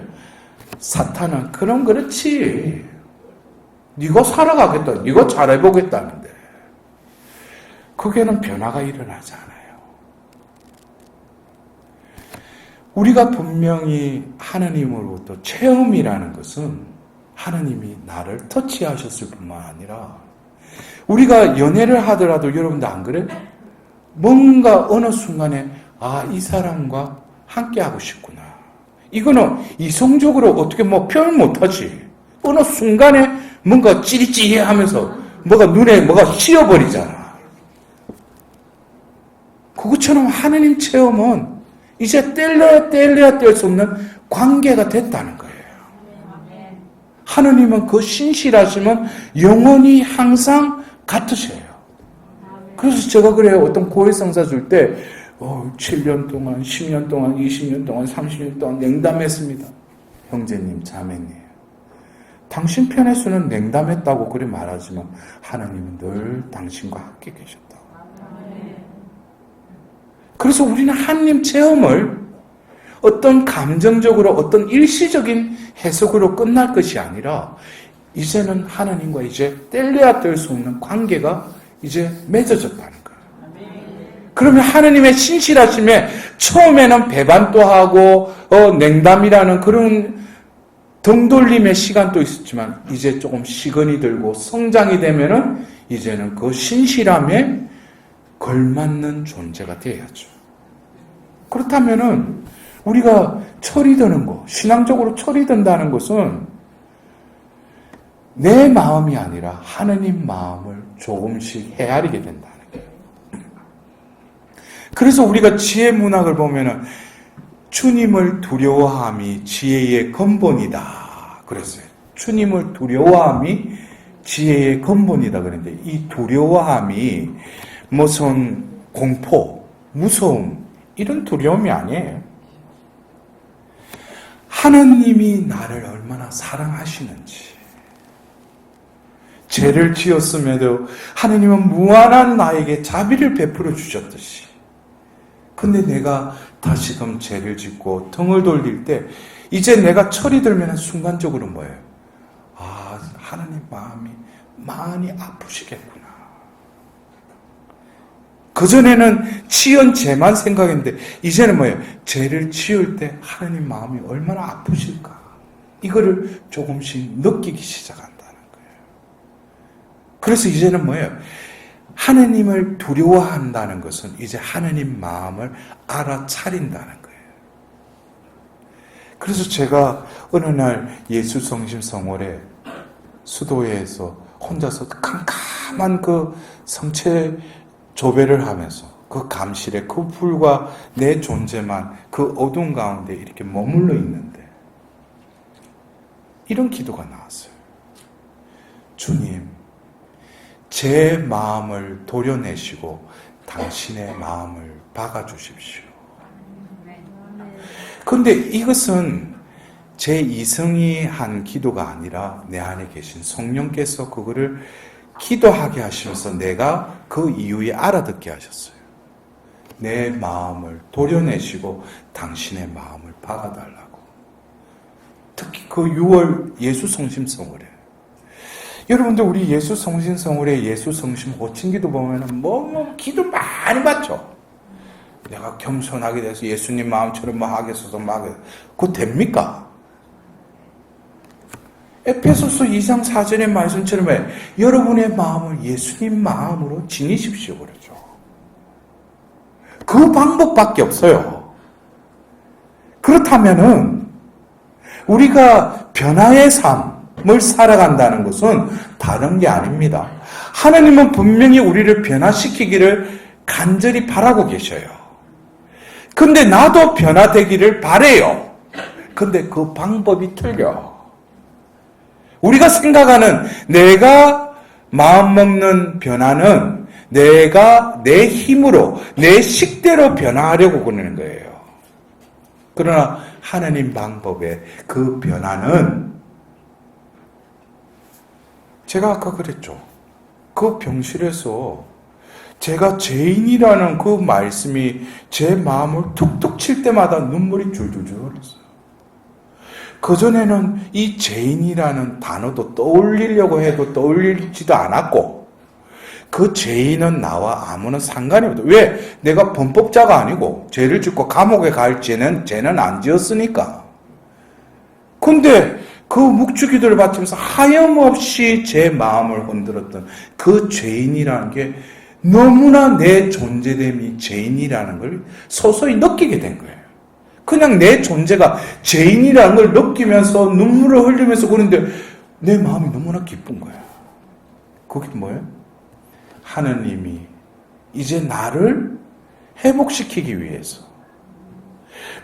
사탄은 그럼 그렇지. 네가 살아가겠다. 네가 잘해보겠다는데. 그게는 변화가 일어나지 않아요. 우리가 분명히 하나님으로부터 체험이라는 것은 하나님이 나를 터치하셨을 뿐만 아니라 우리가 연애를 하더라도 여러분들 안 그래요? 뭔가 어느 순간에 이 사람과 함께 하고 싶구나. 이거는 이성적으로 어떻게 표현 못하지. 어느 순간에 뭔가 찌릿찌릿 하면서 눈에 뭐가 씌어버리잖아. 그것처럼 하나님 체험은 이제 뗄래야 뗄 수 없는 관계가 됐다는 거예요. 하나님은 그 신실하심은 영원히 항상 같으셔요. 그래서 제가 그래요. 어떤 고해성사 줄 때 7년 동안, 10년 동안, 20년 동안, 30년 동안 냉담했습니다. 형제님, 자매님, 당신 편에서는 냉담했다고 그리 말하지만 하나님은 늘 당신과 함께 계셨다고. 그래서 우리는 하나님 체험을 어떤 감정적으로 어떤 일시적인 해석으로 끝날 것이 아니라 이제는 하나님과 이제 뗄래야 뗄 수 없는 관계가 이제 맺어졌다는 거예요. 그러면 하나님의 신실하심에 처음에는 배반도 하고 냉담이라는 그런 덩돌림의 시간도 있었지만 이제 조금 시간이 들고 성장이 되면은 이제는 그 신실함에 걸맞는 존재가 되어야죠. 그렇다면은 우리가 철이 드는 거, 신앙적으로 철이 든다는 것은 내 마음이 아니라 하나님 마음을 조금씩 헤아리게 된다는 거예요. 그래서 우리가 지혜 문학을 보면은 주님을 두려워함이 지혜의 근본이다 그랬어요. 주님을 두려워함이 지혜의 근본이다 그랬는데 이 두려워함이 무슨 공포, 무서움 이런 두려움이 아니에요. 하나님이 나를 얼마나 사랑하시는지, 죄를 지었음에도 하나님은 무한한 나에게 자비를 베풀어 주셨듯이, 근데 내가 다시금 죄를 짓고 등을 돌릴 때 이제 내가 철이 들면 순간적으로 뭐예요? 하나님 마음이 많이 아프시겠구나. 그전에는 지은 죄만 생각했는데 이제는 뭐예요? 죄를 지을 때 하나님 마음이 얼마나 아프실까? 이거를 조금씩 느끼기 시작한다는 거예요. 그래서 이제는 뭐예요? 하나님을 두려워한다는 것은 이제 하나님 마음을 알아차린다는 거예요. 그래서 제가 어느 날 예수 성심 성월에 수도회에서 혼자서 캄캄한 그 성체 조배를 하면서 그 감실에 그 불과 내 존재만 그 어두운 가운데 이렇게 머물러 있는데 이런 기도가 나왔어요. 주님, 제 마음을 도려내시고 당신의 마음을 박아주십시오. 그런데 이것은 제 이성이 한 기도가 아니라 내 안에 계신 성령께서 그거를 기도하게 하시면서 내가 그 이유에 알아듣게 하셨어요. 내 마음을 도려내시고 당신의 마음을 박아달라고. 특히 그 6월 예수 성심 성월에 여러분들 우리 예수 성심 성월에 예수 성심 호칭기도 보면은 기도 많이 받죠. 내가 겸손하게 돼서 예수님 마음처럼 하겠어서 그거 됩니까? 에페소서 2장 4절의 말씀처럼 여러분의 마음을 예수님 마음으로 지니십시오 그러죠. 그 방법밖에 없어요. 그렇다면은 우리가 변화의 삶을 살아간다는 것은 다른 게 아닙니다. 하나님은 분명히 우리를 변화시키기를 간절히 바라고 계셔요. 근데 나도 변화되기를 바래요. 근데 그 방법이 틀려. 우리가 생각하는 내가 마음먹는 변화는 내가 내 힘으로 내 식대로 변화하려고 그러는 거예요. 그러나 하나님 방법의 그 변화는 제가 아까 그랬죠. 그 병실에서 제가 죄인이라는 그 말씀이 제 마음을 툭툭 칠 때마다 눈물이 줄줄줄 흘렀어요. 그전에는 이 죄인이라는 단어도 떠올리려고 해도 떠올리지도 않았고 그 죄인은 나와 아무런 상관이 없다. 왜? 내가 범법자가 아니고 죄를 짓고 감옥에 갈 죄는 안 지었으니까. 근데 그 묵주기도를 바치면서 하염없이 제 마음을 흔들었던 그 죄인이라는 게 너무나 내 존재됨이 죄인이라는 걸 서서히 느끼게 된 거예요. 그냥 내 존재가 죄인이라는 걸 느끼면서 눈물을 흘리면서 그러는데 내 마음이 너무나 기쁜 거예요. 그게 뭐예요? 하느님이 이제 나를 회복시키기 위해서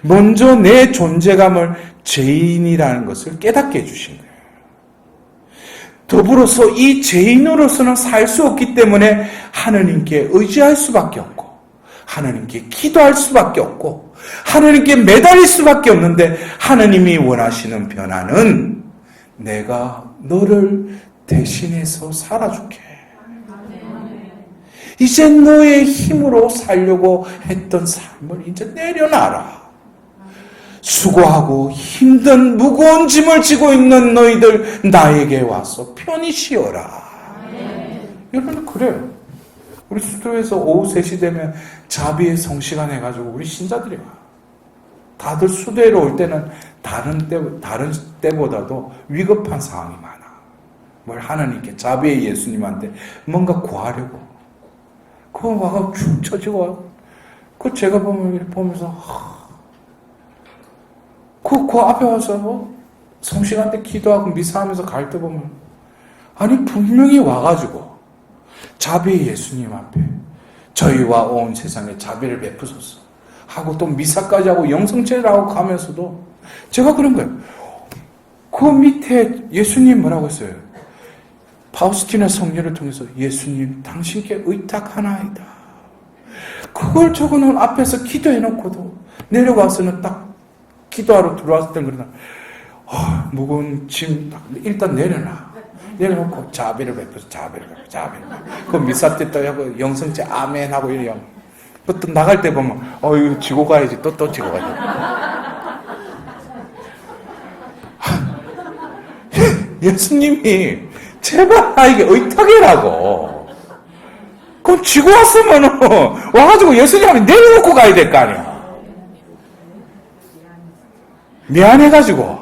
먼저 내 존재감을 죄인이라는 것을 깨닫게 해주신 거예요. 더불어서 이 죄인으로서는 살 수 없기 때문에 하느님께 의지할 수밖에 없고 하느님께 기도할 수밖에 없고 하느님께 매달릴 수밖에 없는데 하느님이 원하시는 변화는 내가 너를 대신해서 살아줄게. 이제 너의 힘으로 살려고 했던 삶을 이제 내려놔라. 수고하고 힘든 무거운 짐을 지고 있는 너희들 나에게 와서 편히 쉬어라. 여러분 그래요. 우리 수도에서 오후 3시 되면 자비의 성시간 해가지고 우리 신자들이 와. 다들 수도에로 올 때는 다른 때보다도 위급한 상황이 많아. 뭘 하나님께 자비의 예수님한테 뭔가 구하려고. 그거 와가 축 처지고 와. 그 제가 보면서 그 앞에 와서 성시간 때 기도하고 미사하면서 갈 때 보면 아니 분명히 와가지고 자비의 예수님 앞에 저희와 온 세상에 자비를 베푸소서 하고 또 미사까지 하고 영성체를 하고 가면서도 제가 그런 거예요. 그 밑에 예수님 뭐라고 했어요? 파우스티나 성녀를 통해서 예수님 당신께 의탁하나이다. 그걸 저거는 앞에서 기도해놓고도 내려와서는 딱 기도하러 들어왔을 땐 그러나 무거운 짐 일단 내려놓고 자비를 베풀어서 자비를. 그 미사 때 또 하고 영성체 아멘 하고 이래요. 또 나갈 때 보면 이거 지고 가야지 또 지고 가야지. 예수님이 제발 나에게 의탁해라고. 그럼 지고 왔으면은 와가지고 예수님한테 내려놓고 가야 될 거 아니야. 미안해가지고.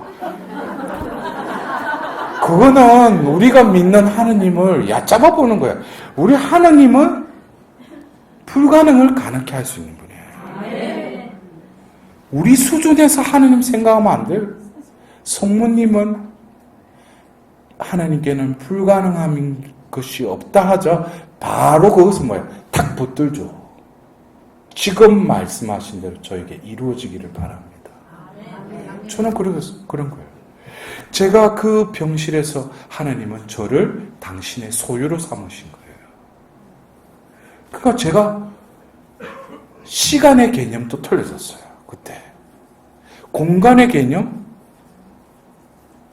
그거는 우리가 믿는 하느님을 얕잡아 보는 거야. 우리 하느님은 불가능을 가능케 할 수 있는 분이에요. 우리 수준에서 하느님 생각하면 안 돼요. 성모님은 하나님께는 불가능한 것이 없다 하자 바로 그것은 뭐예요? 탁 붙들죠. 지금 말씀하신 대로 저에게 이루어지기를 바랍니다. 저는 그런 거예요. 제가 그 병실에서 하나님은 저를 당신의 소유로 삼으신 거예요. 그러니까 제가 시간의 개념도 틀려졌어요. 그때. 공간의 개념?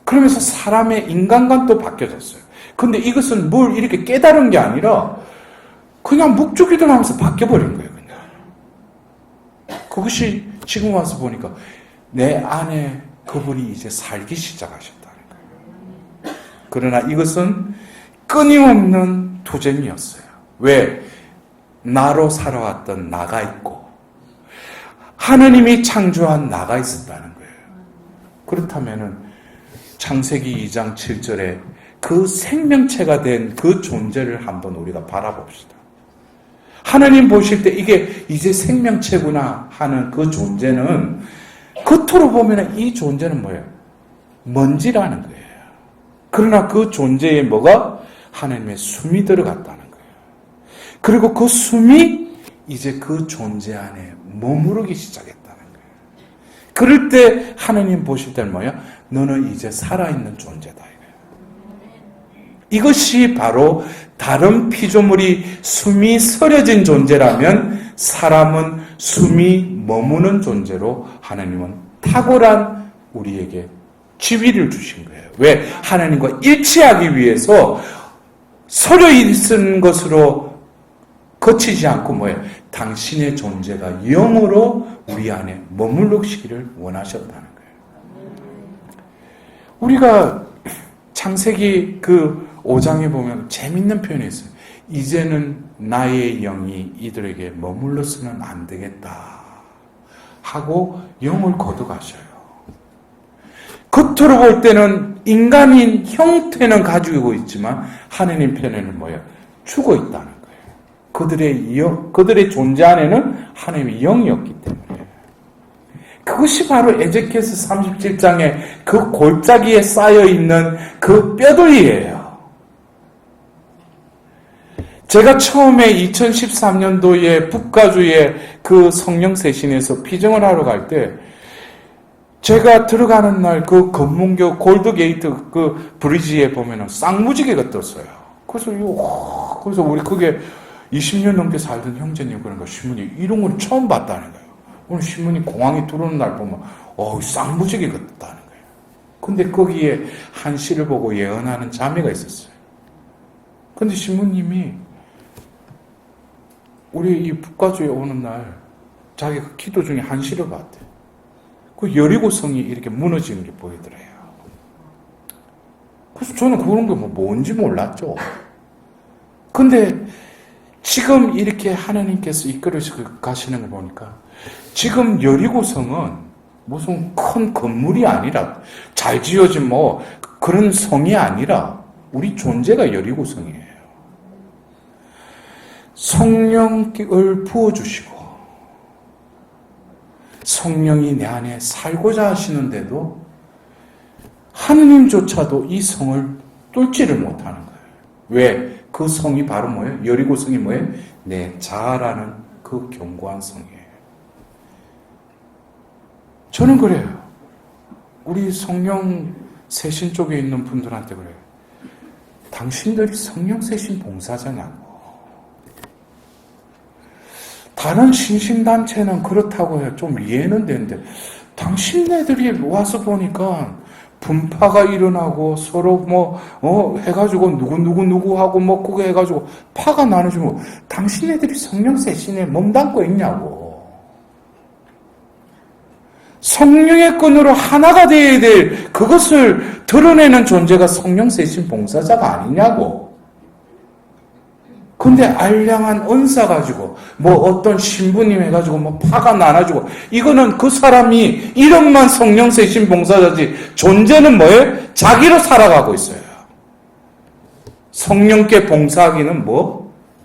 그러면서 사람의 인간관도 바뀌어졌어요. 근데 이것은 뭘 이렇게 깨달은 게 아니라 그냥 묵주기도를 하면서 바뀌어버린 거예요. 그냥. 그것이 지금 와서 보니까 내 안에 그분이 이제 살기 시작하셨다는 거예요. 그러나 이것은 끊임없는 투쟁이었어요. 왜? 나로 살아왔던 나가 있고 하느님이 창조한 나가 있었다는 거예요. 그렇다면은 창세기 2장 7절에 그 생명체가 된 그 존재를 한번 우리가 바라봅시다. 하나님 보실 때 이게 이제 생명체구나 하는 그 존재는 겉으로 보면 이 존재는 뭐예요? 먼지라는 거예요. 그러나 그 존재에 뭐가? 하나님의 숨이 들어갔다는 거예요. 그리고 그 숨이 이제 그 존재 안에 머무르기 시작했다는 거예요. 그럴 때 하나님 보실 때는 뭐예요? 너는 이제 살아있는 존재다. 이것이 바로 다른 피조물이 숨이 서려진 존재라면 사람은 숨이 머무는 존재로 하나님은 탁월한 우리에게 지위를 주신 거예요. 왜? 하나님과 일치하기 위해서 서려 있는 것으로 거치지 않고 뭐예요? 당신의 존재가 영으로 우리 안에 머물르시기를 원하셨다는 거예요. 우리가 창세기 그 5장에 보면 재밌는 표현이 있어요. 이제는 나의 영이 이들에게 머물러서는 안 되겠다 하고 영을 거둬가셔요. 겉으로 볼 때는 인간인 형태는 가지고 있지만 하느님 편에는 뭐예요? 죽어 있다는 거예요. 그들의 존재 안에는 하나님의 영이었기 때문에. 그것이 바로 에제키엘서 37장에 그 골짜기에 쌓여있는 그 뼈들이에요. 제가 처음에 2013년도에 북가주의 그 성령세신에서 피정을 하러 갈 때 제가 들어가는 날 그 검문교 골드게이트 그 브리지에 보면은 쌍무지개가 떴어요. 그래서 우리 그게 20년 넘게 살던 형제님 그런 거 신문이 이런 걸 처음 봤다는 거예요. 오늘 신문이 공항에 들어오는 날 보면 쌍무지개가 떴다는 거예요. 근데 거기에 한 시를 보고 예언하는 자매가 있었어요. 근데 신부님이 우리 이 북가주에 오는 날 자기가 기도 중에 한 시를 봤대. 그 여리고성이 이렇게 무너지는 게 보이더래요. 그래서 저는 그런 게 뭔지 몰랐죠. 근데 지금 이렇게 하나님께서 이끌어 가시는 걸 보니까 지금 여리고성은 무슨 큰 건물이 아니라 잘 지어진 그런 성이 아니라 우리 존재가 여리고성이에요. 성령을 부어주시고 성령이 내 안에 살고자 하시는데도 하느님조차도 이 성을 뚫지를 못하는 거예요. 왜? 그 성이 바로 뭐예요? 여리고성이 뭐예요? 내 자아라는 그 견고한 성이에요. 저는 그래요. 우리 성령 세신 쪽에 있는 분들한테 그래요. 당신들이 성령 세신 봉사자냐고. 다른 신심단체는 그렇다고 해요. 좀 이해는 되는데 당신네들이 와서 보니까 분파가 일어나고 서로 해가지고 누구하고 그거 해가지고 파가 나눠지고 당신네들이 성령 세신에 몸담고 있냐고. 성령의 끈으로 하나가 되어야 될 그것을 드러내는 존재가 성령 세신 봉사자가 아니냐고. 근데 알량한 은사 가지고 어떤 신부님 해가지고 파가 나눠지고 이거는 그 사람이 이름만 성령 세신 봉사자지 존재는 뭐예요? 자기로 살아가고 있어요. 성령께 봉사하기는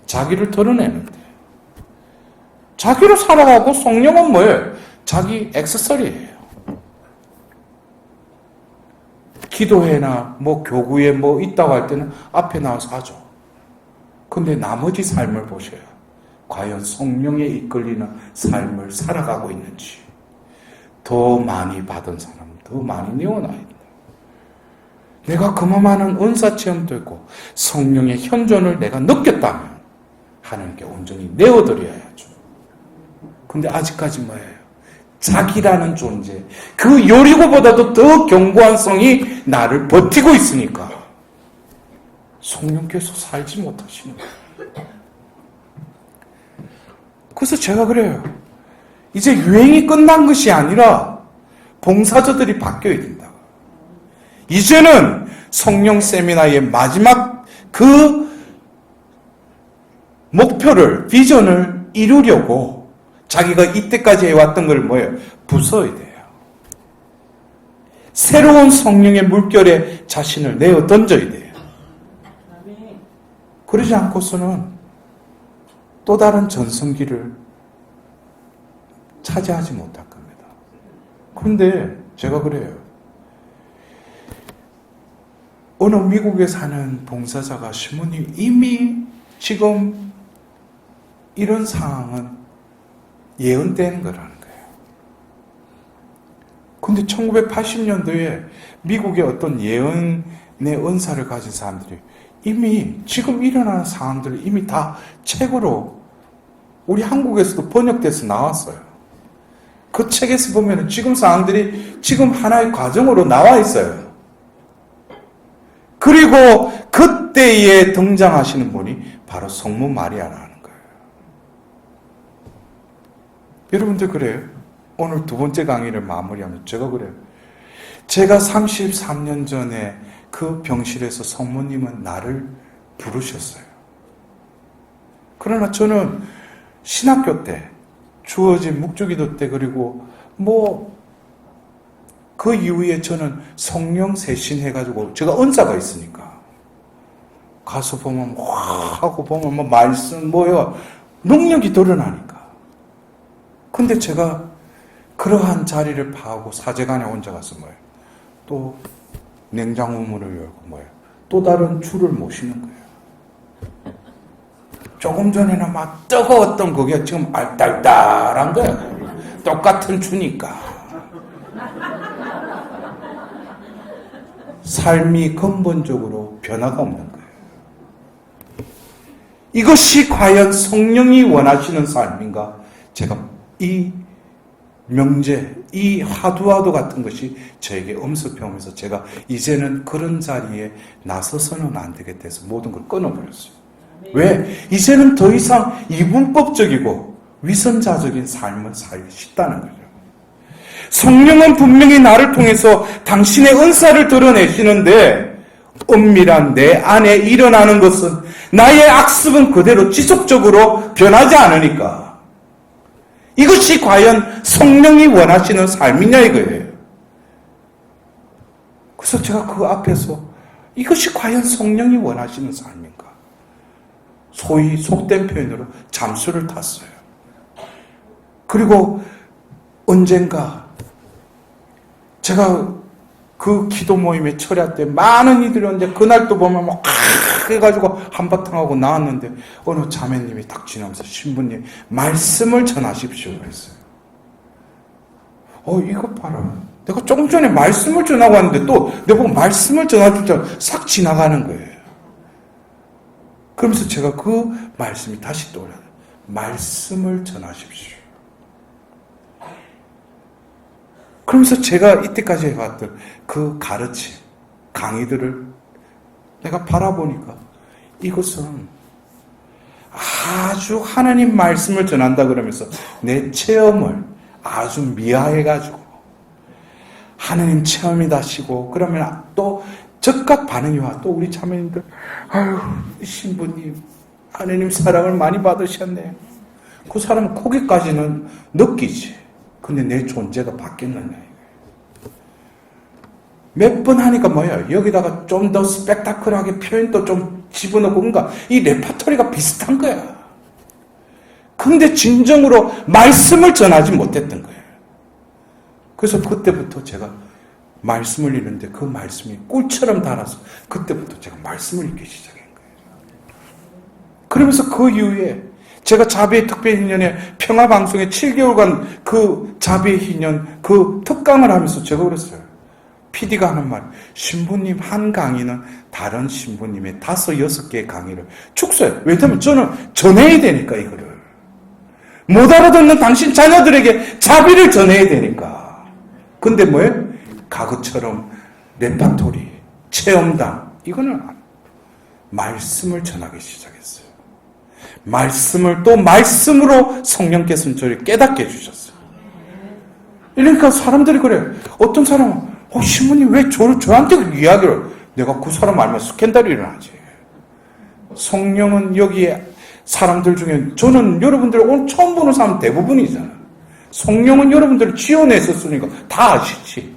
자기를 드러내는데 자기로 살아가고 성령은 뭐예요? 자기 액세서리예요. 기도회나 교구에 있다고 할 때는 앞에 나와서 하죠. 근데 나머지 삶을 보셔요. 과연 성령에 이끌리는 삶을 살아가고 있는지. 더 많이 받은 사람은 더 많이 내어놔야 된다. 내가 그만한 은사 체험도 있고 성령의 현존을 내가 느꼈다면 하나님께 온전히 내어드려야죠. 근데 아직까지 뭐예요? 자기라는 존재, 그 여리고보다도 더 견고한 성이 나를 버티고 있으니까 성령께서 살지 못하시는 거예요. 그래서 제가 그래요. 이제 유행이 끝난 것이 아니라 봉사자들이 바뀌어야 된다. 이제는 성령 세미나의 마지막 그 목표를, 비전을 이루려고 자기가 이때까지 해왔던 걸 부숴야 돼요. 새로운 성령의 물결에 자신을 내어 던져야 돼요. 그러지 않고서는 또 다른 전성기를 차지하지 못할 겁니다. 그런데 제가 그래요. 어느 미국에 사는 봉사자가 신부님 이미 지금 이런 상황은 예언되는 거라는 거예요. 근데 1980년도에 미국의 어떤 예언의 은사를 가진 사람들이 이미 지금 일어나는 상황들을 이미 다 책으로 우리 한국에서도 번역돼서 나왔어요. 그 책에서 보면 지금 상황들이 지금 하나의 과정으로 나와 있어요. 그리고 그때에 등장하시는 분이 바로 성모 마리아라는 거예요. 여러분들 그래요? 오늘 두 번째 강의를 마무리하면 제가 그래요. 제가 33년 전에 그 병실에서 성모님은 나를 부르셨어요. 그러나 저는 신학교 때, 주어진 묵주기도 때, 그리고 그 이후에 저는 성령 세신해가지고, 제가 은사가 있으니까, 가서 보면, 와! 하고 보면, 말씀, 능력이 드러나니까. 근데 제가 그러한 자리를 파하고 사제관에 혼자 가서 또 냉장고 문을 열고 또 다른 주를 모시는 거예요. 조금 전에는 막 뜨거웠던 그게 지금 알딸딸한 거야. 똑같은 주니까. 삶이 근본적으로 변화가 없는 거예요. 이것이 과연 성령이 원하시는 삶인가? 제가 이 명제, 이 화두와도 같은 것이 저에게 엄습해오면서 제가 이제는 그런 자리에 나서서는 안 되겠다 해서 모든 걸 끊어버렸어요. 왜? 이제는 더 이상 이분법적이고 위선자적인 삶을 살기 싫다는 거죠. 성령은 분명히 나를 통해서 당신의 은사를 드러내시는데 은밀한 내 안에 일어나는 것은 나의 악습은 그대로 지속적으로 변하지 않으니까 이것이 과연 성령이 원하시는 삶이냐 이거예요. 그래서 제가 그 앞에서 이것이 과연 성령이 원하시는 삶인가? 소위 속된 표현으로 잠수를 탔어요. 그리고 언젠가 제가 그 기도 모임에 철야 때 많은 이들이 오는데 그날 또 보면 해가지고 한바탕 하고 나왔는데 어느 자매님이 딱 지나면서 신부님 말씀을 전하십시오 그랬어요. 이거 봐라. 내가 조금 전에 말씀을 전하고 왔는데 또 내가 보고 말씀을 전하줄 싹 지나가는 거예요. 그러면서 제가 그 말씀이 다시 떠올라요. 말씀을 전하십시오. 그러면서 제가 이때까지 해왔던 그 가르침, 강의들을 내가 바라보니까 이것은 아주 하나님 말씀을 전한다 그러면서 내 체험을 아주 미화해가지고 하나님 체험이다시고 그러면 또 즉각 반응이 와. 또 우리 자매님들 아유 신부님 하나님 사랑을 많이 받으셨네. 그 사람은 거기까지는 느끼지. 근데 내 존재가 바뀌었느냐 몇 번 하니까 여기다가 좀 더 스펙타클하게 표현도 좀 집어넣고 뭔가 이 레파토리가 비슷한 거야. 근데 진정으로 말씀을 전하지 못했던 거예요. 그래서 그때부터 제가 말씀을 읽는데 그 말씀이 꿀처럼 달아서 그때부터 제가 말씀을 읽기 시작한 거예요. 그러면서 그 이후에 제가 자비의 특별희년에 평화방송에 7개월간 그 자비의 희년 그 특강을 하면서 제가 그랬어요. PD가 하는 말, 신부님 한 강의는 다른 신부님의 5, 6개의 강의를 축소해요. 왜냐하면 저는 전해야 되니까 이거를. 못 알아듣는 당신 자녀들에게 자비를 전해야 되니까. 근데 뭐예요? 과거처럼 레파토리, 체험담 이거는 말씀을 전하기 시작했어요. 말씀을 또 말씀으로 성령께서는 저를 깨닫게 해주셨어요. 그러니까 사람들이 그래요. 어떤 사람은 신부님 왜 저한테 그 이야기를 내가 그 사람 알면 스캔들이 일어나지. 성령은 여기에 사람들 중에 저는 여러분들 오늘 처음 보는 사람 대부분이잖아요. 성령은 여러분들을 지어냈었으니까 다 아시지.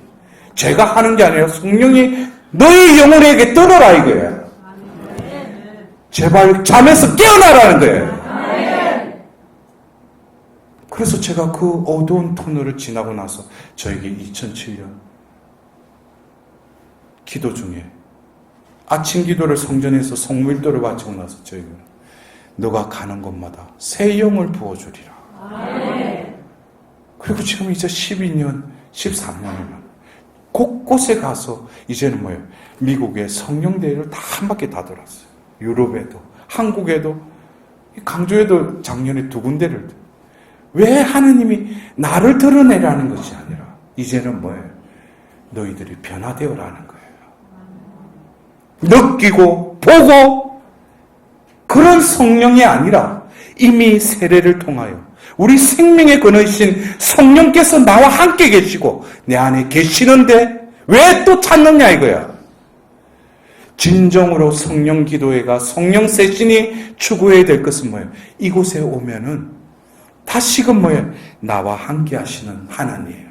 제가 하는 게 아니라 성령이 너희 영혼에게 들어라 이거예요. 제발 잠에서 깨어나라는 거예요. 그래서 제가 그 어두운 터널을 지나고 나서 저에게 2007년 기도 중에 아침 기도를 성전에서 성물도를 바치고 나서 저에게 너가 가는 곳마다 새 영을 부어주리라. 그리고 지금 이제 12년, 13년이면 곳곳에 가서 이제는 뭐예요? 미국의 성령대회를 다 한 바퀴 다 돌았어요. 유럽에도, 한국에도, 강주에도 작년에 2군데를. 왜 하느님이 나를 드러내라는 것이 아니라 이제는 뭐예요? 너희들이 변화되어라는 거예요. 느끼고 보고 그런 성령이 아니라 이미 세례를 통하여 우리 생명의 근원이신 성령께서 나와 함께 계시고 내 안에 계시는데 왜 또 찾느냐 이거야. 진정으로 성령 기도회가 성령 세신이 추구해야 될 것은 뭐예요? 이곳에 오면은 다시금 뭐예요? 나와 함께 하시는 하나님,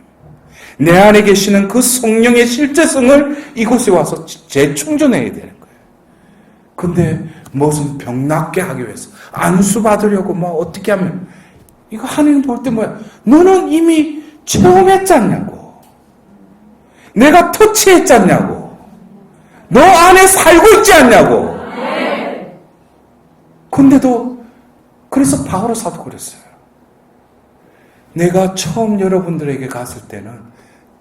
내 안에 계시는 그 성령의 실제성을 이곳에 와서 재충전해야 되는 거예요. 근데 무슨 병 낫게 하기 위해서 안수 받으려고 뭐 어떻게 하면, 이거 하나님 볼 때 뭐야? 너는 이미 체험했잖냐고, 내가 터치했잖냐고, 너 안에 살고 있지 않냐고. 근데도 그래서 바오로 사도 그랬어요. 내가 처음 여러분들에게 갔을 때는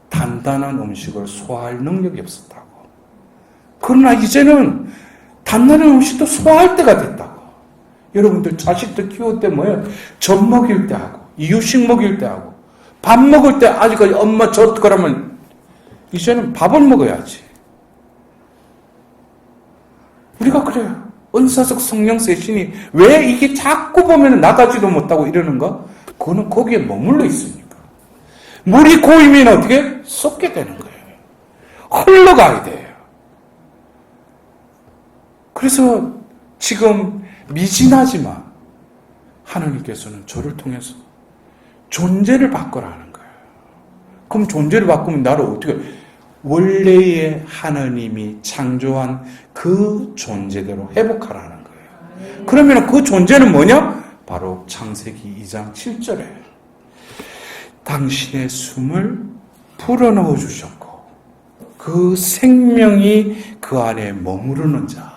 단단한 음식을 소화할 능력이 없었다고. 그러나 이제는 단단한 음식도 소화할 때가 됐다고. 여러분들 자식들 키울 때 뭐예요? 젖 먹일 때 하고, 이유식 먹일 때 하고, 밥 먹을 때 아직까지 엄마 젖 그러면 이제는 밥을 먹어야지. 우리가 그래요. 은사적 성령 세신이 왜 이게 자꾸 보면 나가지도 못하고 이러는가? 그거는 거기에 머물러 있으니까. 물이 고이면 어떻게? 쏟게 되는 거예요. 흘러가야 돼요. 그래서 지금 미진하지만 하나님께서는 저를 통해서 존재를 바꾸라는 거예요. 그럼 존재를 바꾸면 나를 어떻게, 원래의 하나님이 창조한 그 존재대로 회복하라는 거예요. 그러면 그 존재는 뭐냐? 바로 창세기 2장 7절에 당신의 숨을 불어넣어 주셨고 그 생명이 그 안에 머무르는 자.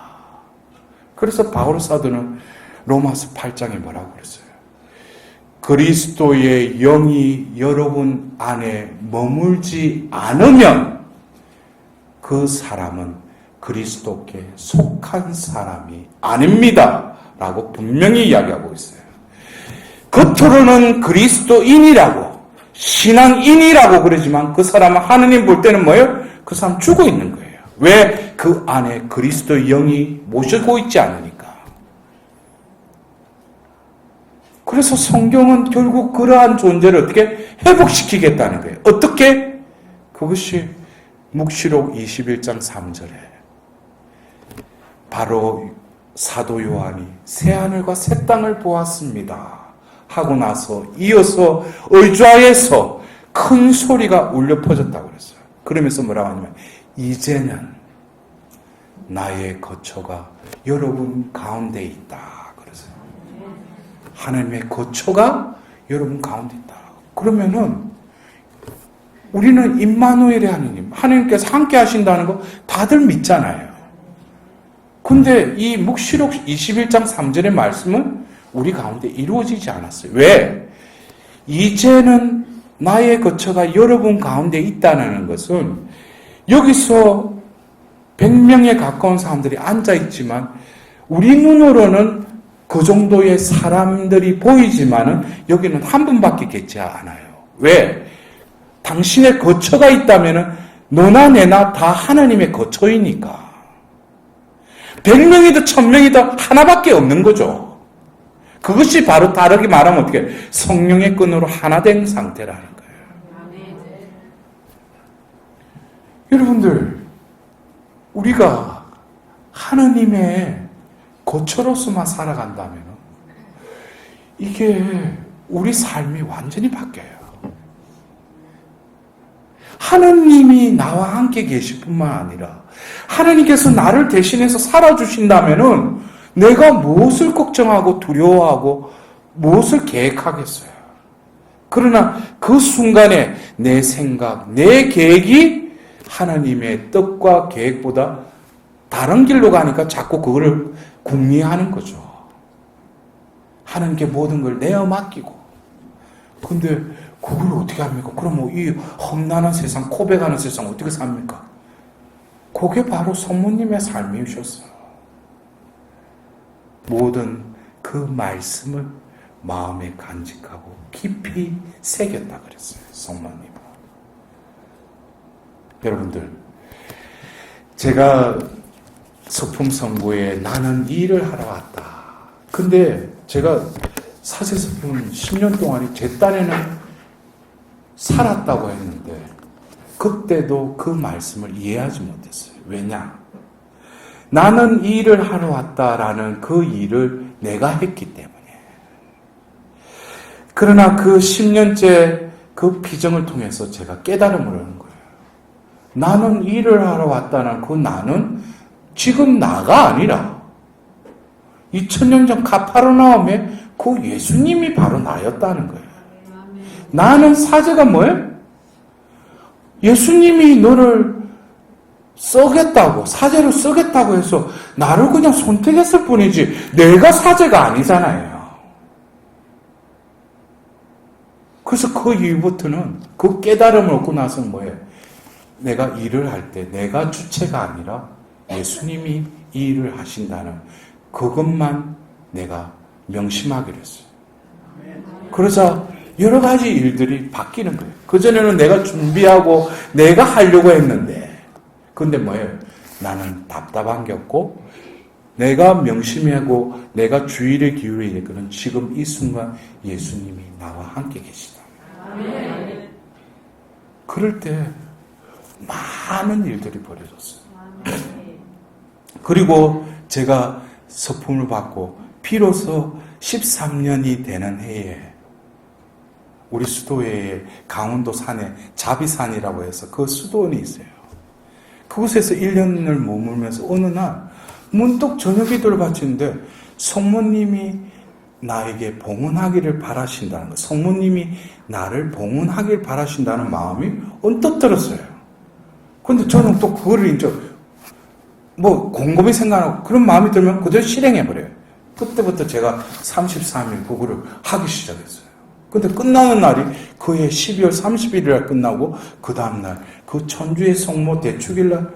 그래서 바울 사도는 로마서 8장에 뭐라고 그랬어요? 그리스도의 영이 여러분 안에 머물지 않으면 그 사람은 그리스도께 속한 사람이 아닙니다 라고 분명히 이야기하고 있어요. 겉으로는 그리스도인이라고, 신앙인이라고 그러지만 그 사람은 하느님 볼 때는 뭐예요? 그 사람 죽어 있는 거예요. 왜? 그 안에 그리스도의 영이 모시고 있지 않으니까. 그래서 성경은 결국 그러한 존재를 어떻게 회복시키겠다는 거예요. 어떻게? 그것이 묵시록 21장 3절에 바로 사도 요한이 새하늘과 새 땅을 보았습니다 하고 나서 이어서 의좌에서 큰 소리가 울려 퍼졌다고 그랬어요. 그러면서 뭐라고 하냐면 이제는 나의 거처가 여러분 가운데 있다 그랬어요. 하나님의 거처가 여러분 가운데 있다. 그러면은 우리는 임마누엘의 하나님, 하나님께서 함께 하신다는 거 다들 믿잖아요. 근데 이 묵시록 21장 3절의 말씀은 우리 가운데 이루어지지 않았어요. 왜? 이제는 나의 거처가 여러분 가운데 있다는 것은 여기서 100명에 가까운 사람들이 앉아있지만 우리 눈으로는 그 정도의 사람들이 보이지만은 여기는 한 분밖에 계시지 않아요. 왜? 당신의 거처가 있다면은 너나 내나 다 하나님의 거처이니까. 100명이든 1000명이든 하나밖에 없는 거죠. 그것이 바로 다르게 말하면 어떻게? 성령의 끈으로 하나 된 상태라는 거예요. 여러분들, 우리가 하나님의 거처로서만 살아간다면 이게 우리 삶이 완전히 바뀌어요. 하나님이 나와 함께 계실 뿐만 아니라 하나님께서 나를 대신해서 살아주신다면 내가 무엇을 걱정하고 두려워하고 무엇을 계획하겠어요. 그러나 그 순간에 내 생각, 내 계획이 하나님의 뜻과 계획보다 다른 길로 가니까 자꾸 그거를 궁리하는 거죠. 하나님께 모든 걸 내어 맡기고. 근데 그걸 어떻게 합니까? 그럼 이 험난한 세상, 고백하는 세상 어떻게 삽니까? 그게 바로 성모님의 삶이셨어요. 모든 그 말씀을 마음에 간직하고 깊이 새겼다 그랬어요. 성모님은. 여러분들, 제가 서품성부에 나는 이 일을 하러 왔다. 근데 제가 사제서품 10년 동안이 제 딴에는 살았다고 했는데 그때도 그 말씀을 이해하지 못했어요. 왜냐? 나는 이 일을 하러 왔다라는 그 일을 내가 했기 때문에. 그러나 그 10년째 그 비정을 통해서 제가 깨달음을 얻는 거예요. 나는 이 일을 하러 왔다는 그 나는 지금 나가 아니라 2000년 전 가파르나움에 그 예수님이 바로 나였다는 거예요. 나는 사제가 뭐예요? 예수님이 너를 써겠다고, 사제로 쓰겠다고 해서 나를 그냥 선택했을 뿐이지 내가 사제가 아니잖아요. 그래서 그 이후부터는 그 깨달음을 얻고 나서는 뭐예요? 내가 일을 할 때 내가 주체가 아니라 예수님이 이 일을 하신다는 그것만 내가 명심하기로 했어요. 그래서 여러 가지 일들이 바뀌는 거예요. 그전에는 내가 준비하고 내가 하려고 했는데 근데 뭐예요? 나는 답답한 게 없고 내가 명심하고 내가 주의를 기울이니까는 지금 이 순간 예수님이 나와 함께 계시다. 아멘. 그럴 때 많은 일들이 벌어졌어요. 아멘. 그리고 제가 서품을 받고 비로소 13년이 되는 해에 우리 수도에 강원도 산에 자비산이라고 해서 그 수도원이 있어요. 그곳에서 1년을 머물면서 어느 날 문득 저녁 기도를 바치는데 성모님이 나에게 봉헌하기를 바라신다는 거예요. 성모님이 나를 봉헌하기를 바라신다는 마음이 언뜻 들었어요. 근데 저는 또 그거를 이제 곰곰이 생각하고 그런 마음이 들면 그대로 실행해버려요. 그때부터 제가 33일 그거를 하기 시작했어요. 근데 끝나는 날이 그해 12월 31일날 끝나고 그 다음날 그 천주의 성모 대축일날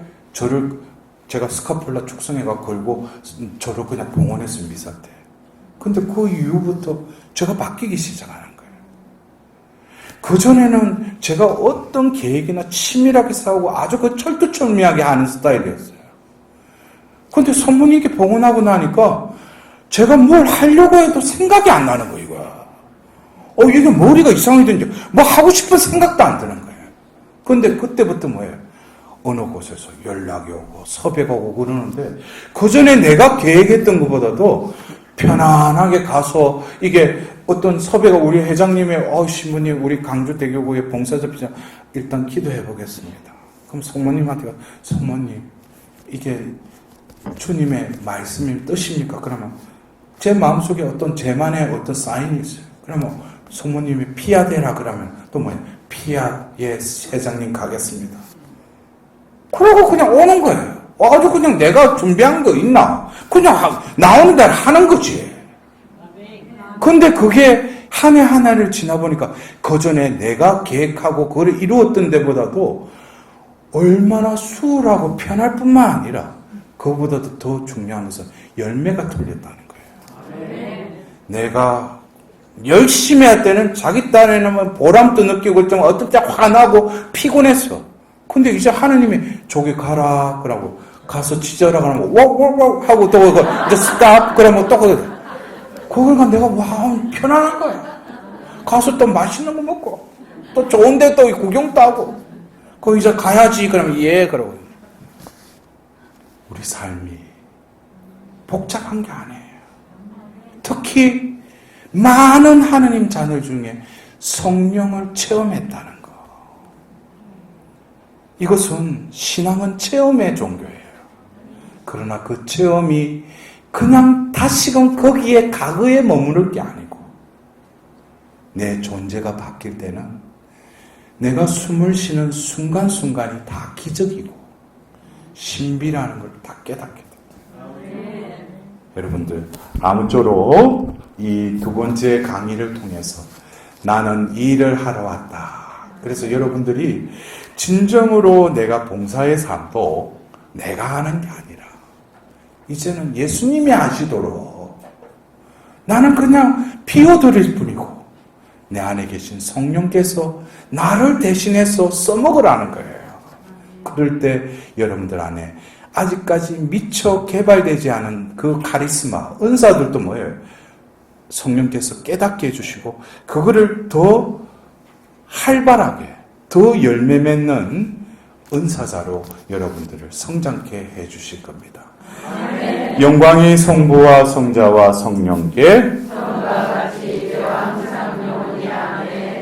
제가 스카폴라 축성회가 걸고 저를 그냥 봉헌했어요. 미사 때. 근데 그 이후부터 제가 바뀌기 시작하는 거예요. 그전에는 제가 어떤 계획이나 치밀하게 싸우고 아주 그 철두철미하게 하는 스타일이었어요. 근데 성모님께 봉헌하고 나니까 제가 뭘 하려고 해도 생각이 안 나는 거예요. 이게 머리가 이상해졌는지 뭐 하고 싶은 생각도 안 드는 거예요. 근데 그때부터 뭐예요? 어느 곳에서 연락이 오고 섭외가 오고 그러는데 그전에 내가 계획했던 것보다도 편안하게 가서 이게 어떤 섭외가 우리 회장님의 신부님 우리 강주대교구의 봉사접시장 일단 기도해 보겠습니다. 그럼 성모님한테 성모님 이게 주님의 말씀이 뜻입니까? 그러면 제 마음속에 어떤 제만의 어떤 사인이 있어요. 그러면 성모님이 피아 되라 그러면 또 뭐예요? 피아 예 회장님 가겠습니다. 그러고 그냥 오는 거예요. 아주 그냥 내가 준비한 거 있나? 그냥 나오는 대로 하는 거지. 근데 그게 한 해 한 해를 지나보니까 그전에 내가 계획하고 그걸 이루었던 데보다도 얼마나 수월하고 편할 뿐만 아니라 그거보다도 더 중요한 것은 열매가 틀렸다는 거예요. 내가 열심히 할 때는 자기 딴에는 보람도 느끼고 어떨 때 화나고 피곤했어. 근데 이제 하느님이 저기 가라 그러고 가서 지져라 그러면 워 하고 또 이제 스탑 그러면 또 그러니까 내가 편안한 거야. 가서 또 맛있는 거 먹고 또 좋은 데 또 구경도 하고 그 이제 가야지 그러면 예 그러고 우리 삶이 복잡한 게 아니에요. 특히 많은 하느님 자녀 중에 성령을 체험했다는 거. 이것은 신앙은 체험의 종교예요. 그러나 그 체험이 그냥 다시금 거기에 과거에 머무를 게 아니고 내 존재가 바뀔 때는 내가 숨을 쉬는 순간순간이 다 기적이고 신비라는 걸 다 깨닫게 됩니다. 여러분들 아무쪼록 이 두 번째 강의를 통해서 나는 이 일을 하러 왔다. 그래서 여러분들이 진정으로 내가 봉사의 삶도 내가 하는 게 아니라 이제는 예수님이 하시도록 나는 그냥 비워드릴 뿐이고 내 안에 계신 성령께서 나를 대신해서 써먹으라는 거예요. 그럴 때 여러분들 안에 아직까지 미처 개발되지 않은 그 카리스마, 은사들도 뭐예요? 성령께서 깨닫게 해주시고 그거를 더 활발하게 더 열매 맺는 은사자로 여러분들을 성장케 해주실 겁니다. 영광이 성부와 성자와 성령께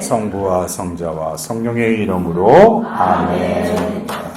성부와 성자와 성령의 이름으로 아멘.